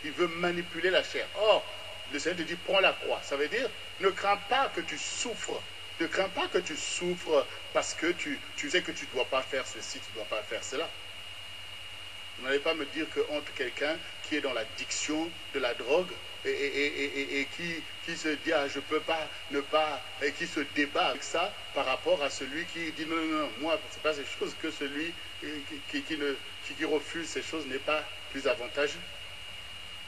Il veut manipuler la chair. Or, le Seigneur te dit, prends la croix. Ça veut dire, ne crains pas que tu souffres. Ne crains pas que tu souffres parce que tu sais que tu ne dois pas faire ceci, tu ne dois pas faire cela. Vous n'allez pas me dire que entre quelqu'un qui est dans l'addiction de la drogue et qui se dit, ah, je ne peux pas ne pas, et qui se débat avec ça par rapport à celui qui dit, non, non, non, moi, ce n'est pas ces choses que celui qui refuse ces choses n'est pas plus avantageux.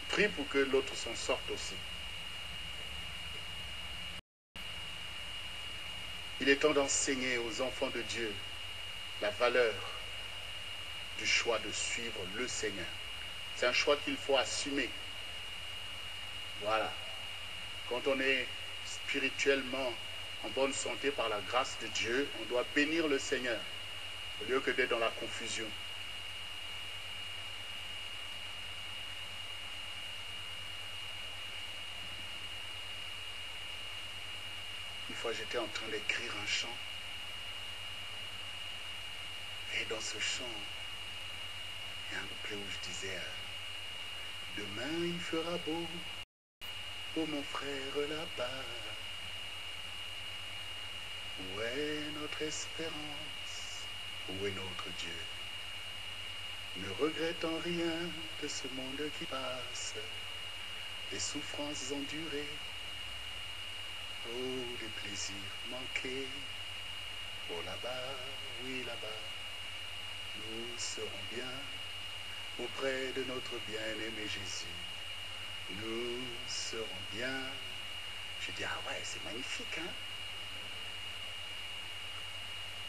Prie pour que l'autre s'en sorte aussi. Il est temps d'enseigner aux enfants de Dieu la valeur du choix de suivre le Seigneur. C'est un choix qu'il faut assumer. Voilà. Quand on est spirituellement en bonne santé par la grâce de Dieu, on doit bénir le Seigneur au lieu que d'être dans la confusion. Une fois, j'étais en train d'écrire un chant. Et dans ce chant, il y a un couplet où je disais, demain il fera beau pour mon frère là-bas. Où est notre espérance? Où est notre Dieu? Ne regrettant rien de ce monde qui passe, des souffrances endurées, oh, des plaisirs manqués. Oh, là-bas, oui, là-bas, nous serons bien auprès de notre bien-aimé Jésus. Nous serons bien. Je dis, ah ouais, c'est magnifique, hein?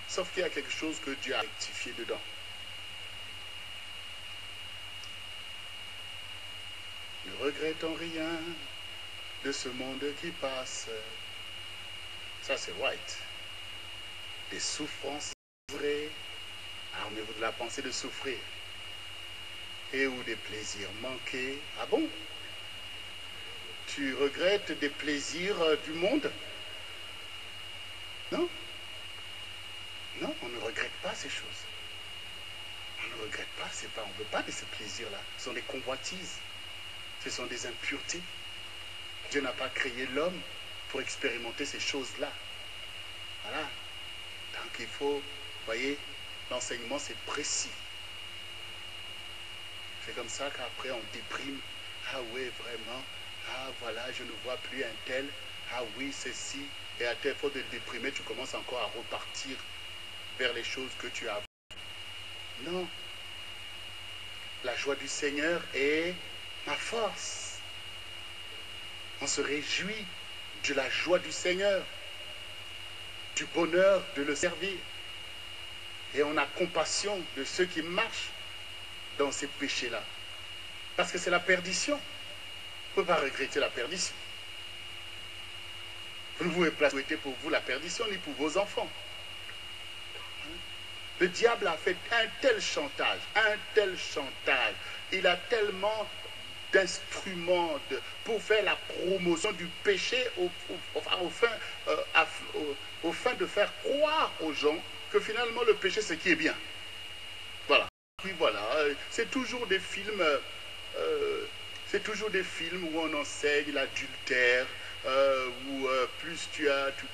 Sauf qu'il y a quelque chose que Dieu a rectifié dedans. regrettons rien de ce monde qui passe. Ça, c'est White. Des souffrances vraies. Armez-vous de la pensée de souffrir. Et ou des plaisirs manqués. Ah bon? Tu regrettes des plaisirs du monde? Non? Non, on ne regrette pas ces choses. On ne regrette pas, on ne veut pas de ces plaisirs-là. Ce sont des convoitises. Ce sont des impuretés. Dieu n'a pas créé l'homme pour expérimenter ces choses-là. Voilà. Donc il faut, vous voyez, l'enseignement c'est précis. C'est comme ça qu'après on déprime. Ah oui, vraiment. Ah voilà, je ne vois plus un tel. Ah oui, ceci. Et à tel faute de déprimer, tu commences encore à repartir vers les choses que tu as. Non. La joie du Seigneur est ma force. On se réjouit de la joie du Seigneur, du bonheur de le servir. Et on a compassion de ceux qui marchent dans ces péchés-là. Parce que c'est la perdition. On ne peut pas regretter la perdition. Vous ne pouvez pas souhaiter pour vous la perdition, ni pour vos enfants. Le diable a fait un tel chantage. Il a tellement d'instruments pour faire la promotion du péché au fin de faire croire aux gens que finalement le péché c'est qui est bien. Voilà. Puis voilà, c'est toujours des films où on enseigne l'adultère, où plus tu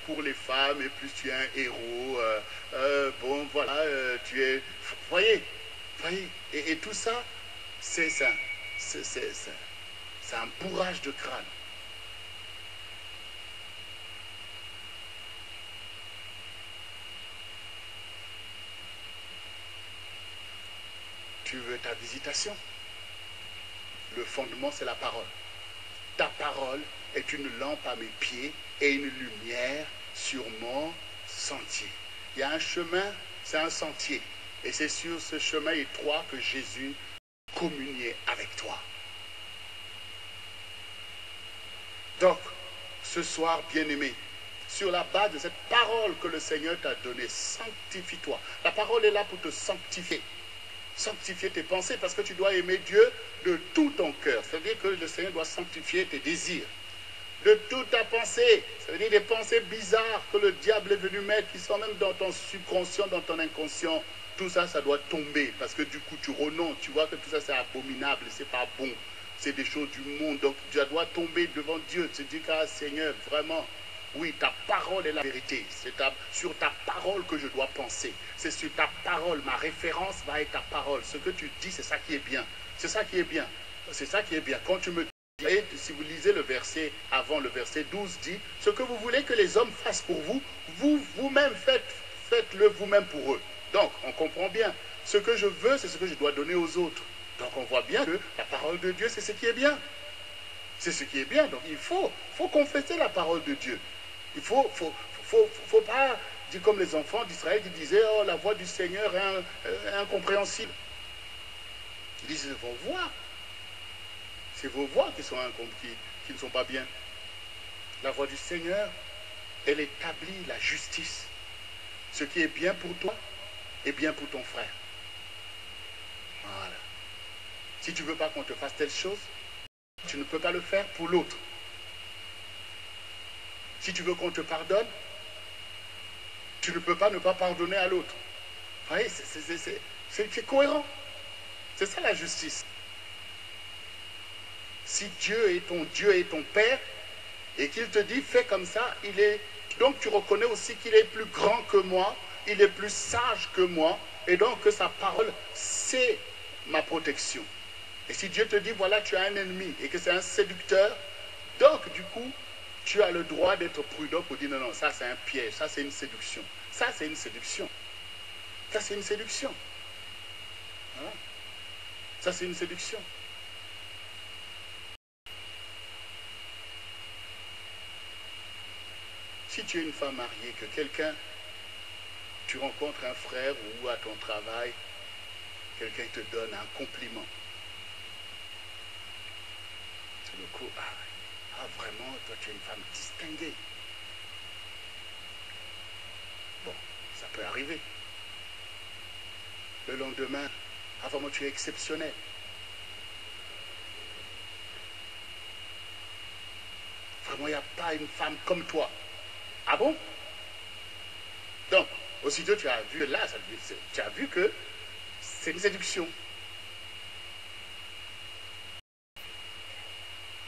cours les femmes et plus tu es un héros. Bon voilà, tu es. Voyez, et tout ça, c'est ça. C'est un bourrage de crâne. Tu veux ta visitation? Le fondement, c'est la parole. Ta parole est une lampe à mes pieds et une lumière sur mon sentier. Il y a un chemin, c'est un sentier. Et c'est sur ce chemin étroit que Jésus communiait avec toi. Donc, ce soir, bien-aimé, sur la base de cette parole que le Seigneur t'a donnée, sanctifie-toi. La parole est là pour te sanctifier. Sanctifier tes pensées parce que tu dois aimer Dieu de tout ton cœur. C'est-à-dire que le Seigneur doit sanctifier tes désirs. De toute ta pensée. Ça veut dire des pensées bizarres que le diable est venu mettre, qui sont même dans ton subconscient, dans ton inconscient. Tout ça, ça doit tomber parce que du coup, tu renonces. Tu vois que tout ça, c'est abominable, c'est pas bon. C'est des choses du monde. Donc, tu dois tomber devant Dieu. Tu te dis, ah Seigneur, vraiment, oui, ta parole est la vérité. C'est sur ta parole que je dois penser. C'est sur ta parole. Ma référence va être ta parole. Ce que tu dis, c'est ça qui est bien. C'est ça qui est bien. C'est ça qui est bien. Quand tu me dis, et si vous lisez le verset avant, le verset 12 dit, ce que vous voulez que les hommes fassent pour vous, vous-même faites-le vous-même pour eux. Donc, on comprend bien. Ce que je veux, c'est ce que je dois donner aux autres. Donc, on voit bien que la parole de Dieu, c'est ce qui est bien. C'est ce qui est bien. Donc, il faut confesser la parole de Dieu. Il faut pas dire comme les enfants d'Israël qui disaient, oh, la voix du Seigneur est incompréhensible. Ils disent, vos voix. C'est vos voix qui ne sont pas bien. La voix du Seigneur, elle établit la justice. Ce qui est bien pour toi est bien pour ton frère. Voilà. Si tu ne veux pas qu'on te fasse telle chose, tu ne peux pas le faire pour l'autre. Si tu veux qu'on te pardonne, tu ne peux pas ne pas pardonner à l'autre. Vous voyez, c'est cohérent. C'est ça la justice. Si Dieu est ton Père, et qu'il te dit, fais comme ça, donc tu reconnais aussi qu'il est plus grand que moi, il est plus sage que moi, et donc que sa parole, c'est ma protection. Et si Dieu te dit, voilà, tu as un ennemi, et que c'est un séducteur, donc du coup, tu as le droit d'être prudent pour dire, non, non, ça c'est un piège, ça c'est une séduction. Ça c'est une séduction. Ça c'est une séduction. Voilà. Ça c'est une séduction. Si tu es une femme mariée, que tu rencontres un frère ou à ton travail, quelqu'un te donne un compliment. le coup, vraiment, toi tu es une femme distinguée. Bon, ça peut arriver. Le lendemain, vraiment tu es exceptionnel. Vraiment, il n'y a pas une femme comme toi. Ah bon? Donc, aussitôt tu as vu là, tu as vu que c'est une séduction.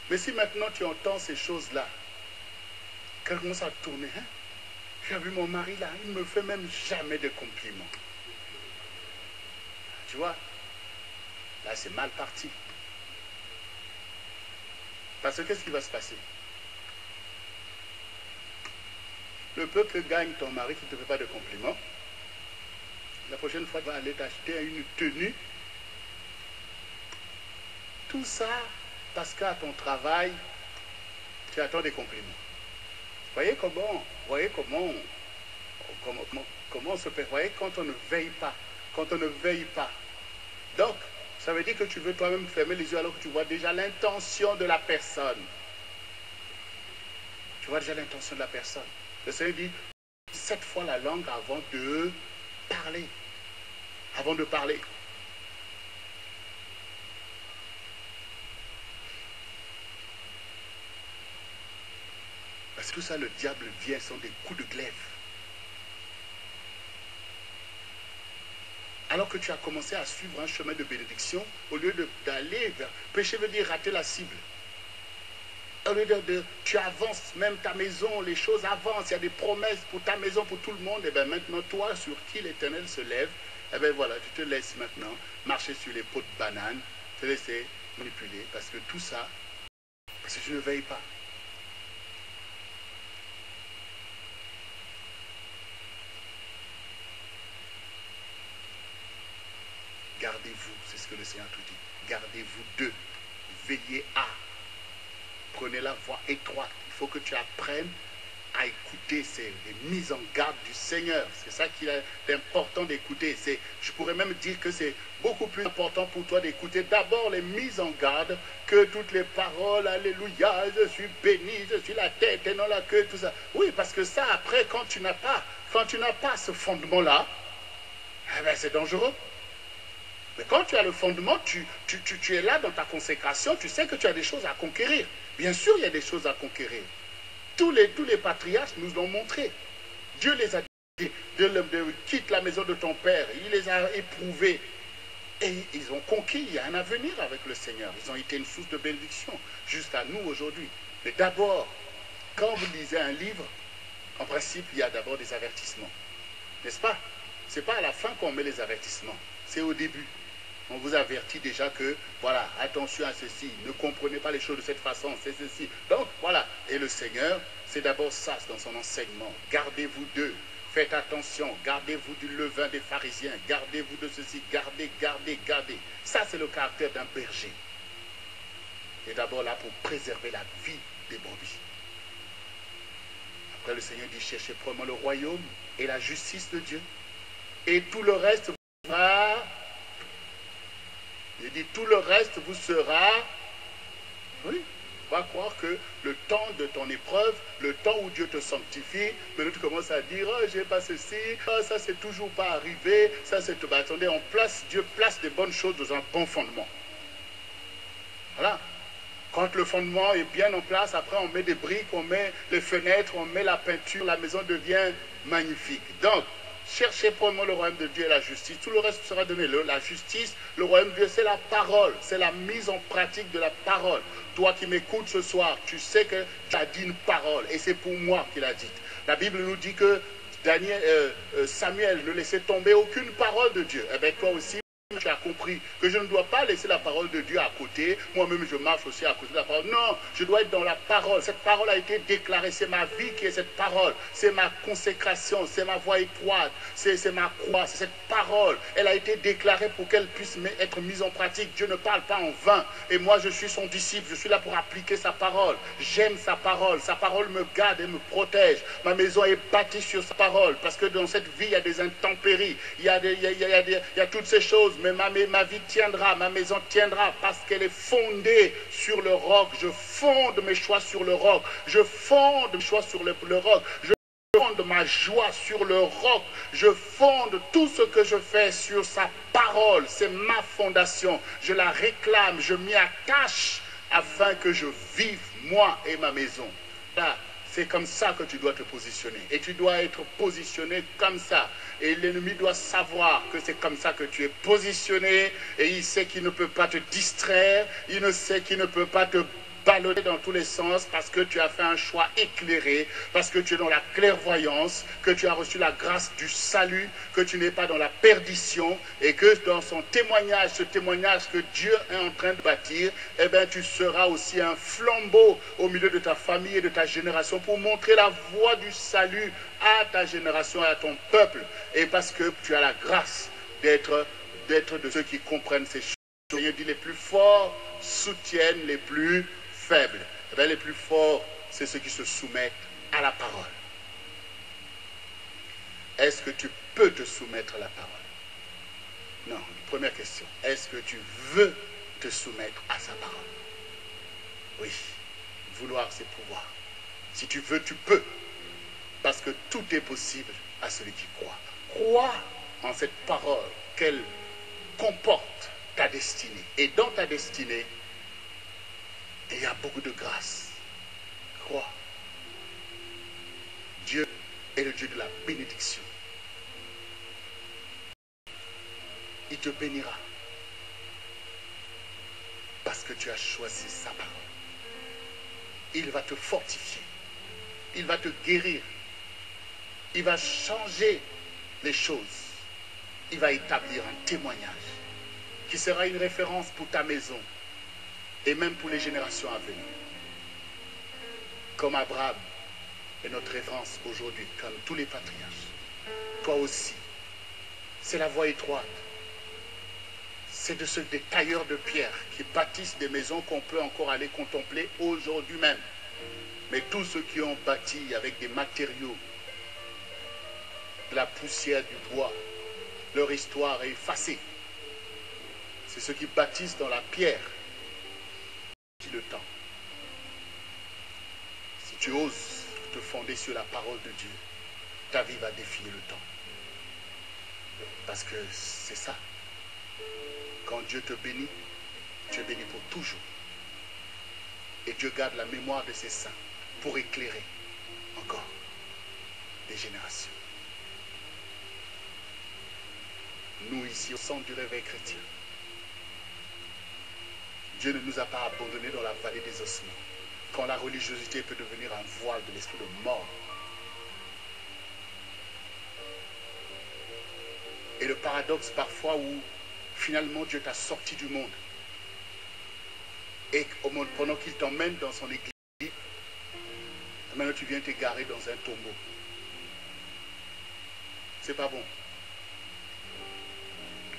Mais si maintenant tu entends ces choses-là, qu'elle commence à tourner, hein? Tu as vu mon mari là, il ne me fait même jamais de compliments. Tu vois, là c'est mal parti. Parce que qu'est-ce qui va se passer? Le peu que gagne ton mari qui ne te fait pas de compliments, la prochaine fois, tu vas aller t'acheter une tenue. Tout ça parce qu'à ton travail, tu attends des compliments. Voyez comment on se fait. Voyez quand on ne veille pas. Quand on ne veille pas. Donc, ça veut dire que tu veux toi-même fermer les yeux alors que tu vois déjà l'intention de la personne. Tu vois déjà l'intention de la personne. Le Seigneur dit 7 fois la langue avant de parler. Avant de parler. Parce que tout ça, le diable vient, sont des coups de glaive. Alors que tu as commencé à suivre un chemin de bénédiction, au lieu d'aller vers... Péché veut dire rater la cible. Au lieu tu avances, même ta maison, les choses avancent, il y a des promesses pour ta maison, pour tout le monde. Et bien maintenant, toi, sur qui l'Éternel se lève, et bien voilà, tu te laisses maintenant marcher sur les pots de banane, te laisser manipuler, parce que tout ça, parce que tu ne veilles pas. Gardez-vous, c'est ce que le Seigneur tout dit. Gardez-vous d'eux. Veillez à. Prenez la voie étroite. Il faut que tu apprennes à écouter les mises en garde du Seigneur. C'est ça qu'il est important d'écouter. Je pourrais même dire que c'est beaucoup plus important pour toi d'écouter d'abord les mises en garde que toutes les paroles. Alléluia, je suis béni, je suis la tête et non la queue, tout ça. Oui, parce que ça, après, quand tu n'as pas ce fondement-là, eh bien, c'est dangereux. Mais quand tu as le fondement, tu es là dans ta consécration, tu sais que tu as des choses à conquérir. Bien sûr, il y a des choses à conquérir. Tous les patriarches nous l'ont montré. Dieu les a dit, quitte la maison de ton père, il les a éprouvés. Et ils ont conquis, il y a un avenir avec le Seigneur. Ils ont été une source de bénédiction, jusqu'à nous aujourd'hui. Mais d'abord, quand vous lisez un livre, en principe, il y a d'abord des avertissements. N'est-ce pas? Ce n'est pas à la fin qu'on met les avertissements, c'est au début. On vous avertit déjà que, voilà, attention à ceci, ne comprenez pas les choses de cette façon, c'est ceci. Donc, voilà. Et le Seigneur, c'est d'abord ça dans son enseignement. Gardez-vous d'eux, faites attention, gardez-vous du levain des pharisiens, gardez-vous de ceci, gardez. Ça, c'est le caractère d'un berger. Et d'abord là pour préserver la vie des brebis. Après, le Seigneur dit, cherchez premièrement le royaume et la justice de Dieu. Et tout le reste va... Il dit, tout le reste vous sera... Oui, on va croire que le temps de ton épreuve, le temps où Dieu te sanctifie, maintenant tu commences à dire, oh, j'ai pas ceci, oh, ça c'est toujours pas arrivé, ça c'est... Bah, attendez, Dieu place des bonnes choses dans un bon fondement. Voilà. Quand le fondement est bien en place, après on met des briques, on met les fenêtres, on met la peinture, la maison devient magnifique. Donc, cherchez premièrement le royaume de Dieu et la justice. Tout le reste sera donné. La justice, le royaume de Dieu, c'est la parole. C'est la mise en pratique de la parole. Toi qui m'écoutes ce soir, tu sais que tu as dit une parole. Et c'est pour moi qu'il a dit. La Bible nous dit que Samuel ne laissait tomber aucune parole de Dieu. Eh bien, toi aussi, tu as compris que je ne dois pas laisser la parole de Dieu à côté. Moi-même, je marche aussi à côté de la parole. Non, je dois être dans la parole. Cette parole a été déclarée. C'est ma vie qui est cette parole. C'est ma consécration. C'est ma voie étroite. C'est ma croix. C'est cette parole. Elle a été déclarée pour qu'elle puisse être mise en pratique. Dieu ne parle pas en vain. Et moi, je suis son disciple. Je suis là pour appliquer sa parole. J'aime sa parole. Sa parole me garde et me protège. Ma maison est bâtie sur sa parole. Parce que dans cette vie, il y a des intempéries. Il y a toutes ces choses. mais ma vie tiendra, ma maison tiendra parce qu'elle est fondée sur le roc. Je fonde mes choix sur le roc. Je fonde mes choix sur le roc. Je fonde ma joie sur le roc. Je fonde tout ce que je fais sur sa parole. C'est ma fondation. Je la réclame, je m'y attache afin que je vive moi et ma maison. Là, c'est comme ça que tu dois te positionner. Et tu dois être positionné comme ça. Et l'ennemi doit savoir que c'est comme ça que tu es positionné. Et il sait qu'il ne peut pas te distraire. Il ne sait qu'il ne peut pas te ballonner dans tous les sens parce que tu as fait un choix éclairé, parce que tu es dans la clairvoyance, que tu as reçu la grâce du salut, que tu n'es pas dans la perdition et que dans son témoignage, ce témoignage que Dieu est en train de bâtir, eh bien tu seras aussi un flambeau au milieu de ta famille et de ta génération pour montrer la voie du salut à ta génération et à ton peuple. Et parce que tu as la grâce d'être de ceux qui comprennent ces choses. Le Seigneur dit les plus forts soutiennent les plus faibles. Eh bien, les plus forts, c'est ceux qui se soumettent à la parole. Est-ce que tu peux te soumettre à la parole? Non. Première question. Est-ce que tu veux te soumettre à sa parole? Oui. Vouloir, c'est pouvoir. Si tu veux, tu peux. Parce que tout est possible à celui qui croit. Crois en cette parole qu'elle comporte ta destinée. Et dans ta destinée, il y a beaucoup de grâce. Crois. Dieu est le Dieu de la bénédiction. Il te bénira. Parce que tu as choisi sa parole. Il va te fortifier. Il va te guérir. Il va changer les choses. Il va établir un témoignage qui sera une référence pour ta maison et même pour les générations à venir. Comme Abraham est notre référence aujourd'hui, comme tous les patriarches. Toi aussi, c'est la voie étroite. C'est de ceux des tailleurs de pierre qui bâtissent des maisons qu'on peut encore aller contempler aujourd'hui même. Mais tous ceux qui ont bâti avec des matériaux, de la poussière, du bois, leur histoire est effacée. C'est ceux qui bâtissent dans la pierre qui le temps. Si tu oses te fonder sur la parole de Dieu, ta vie va défier le temps. Parce que c'est ça. Quand Dieu te bénit, tu es béni pour toujours. Et Dieu garde la mémoire de ses saints pour éclairer encore des générations. Nous ici au centre du réveil chrétien, Dieu ne nous a pas abandonnés dans la vallée des ossements. Quand la religiosité peut devenir un voile de l'esprit de mort. Et le paradoxe parfois où finalement Dieu t'a sorti du monde. Et pendant qu'il t'emmène dans son église, maintenant tu viens t'égarer dans un tombeau. C'est pas bon.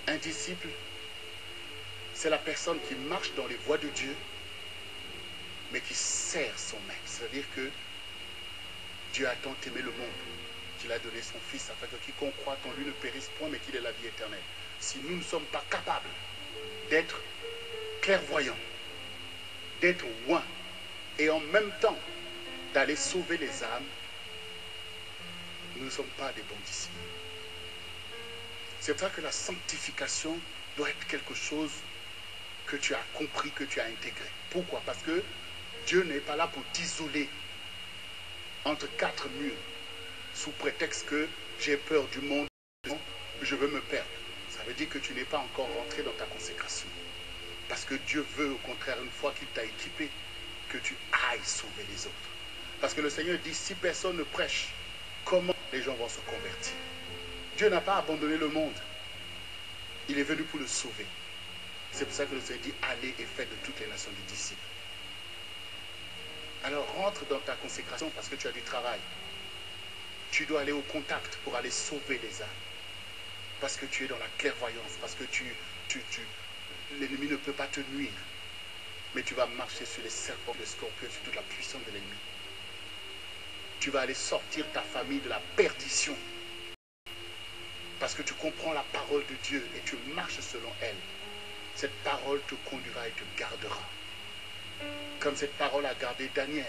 Un disciple, c'est la personne qui marche dans les voies de Dieu, mais qui sert son maître. C'est-à-dire que Dieu a tant aimé le monde qu'il a donné son Fils afin que quiconque croit en lui ne périsse point, mais qu'il ait la vie éternelle. Si nous ne sommes pas capables d'être clairvoyants, d'être loin, et en même temps d'aller sauver les âmes, nous ne sommes pas des bons disciples. C'est pour ça que la sanctification doit être quelque chose que tu as compris, que tu as intégré. Pourquoi? Parce que Dieu n'est pas là pour t'isoler entre quatre murs sous prétexte que j'ai peur du monde, je veux me perdre. Ça veut dire que tu n'es pas encore rentré dans ta consécration. Parce que Dieu veut au contraire, une fois qu'il t'a équipé, que tu ailles sauver les autres. Parce que le Seigneur dit, si personne ne prêche, comment les gens vont se convertir? Dieu n'a pas abandonné le monde. Il est venu pour le sauver. C'est pour ça que le Seigneur dit, allez et faites de toutes les nations des disciples. Alors rentre dans ta consécration parce que tu as du travail. Tu dois aller au contact pour aller sauver les âmes. Parce que tu es dans la clairvoyance, parce que l'ennemi ne peut pas te nuire. Mais tu vas marcher sur les serpents, les scorpions, sur toute la puissance de l'ennemi. Tu vas aller sortir ta famille de la perdition. parce que tu comprends la parole de Dieu et tu marches selon elle, cette parole te conduira et te gardera. Comme cette parole a gardé Daniel.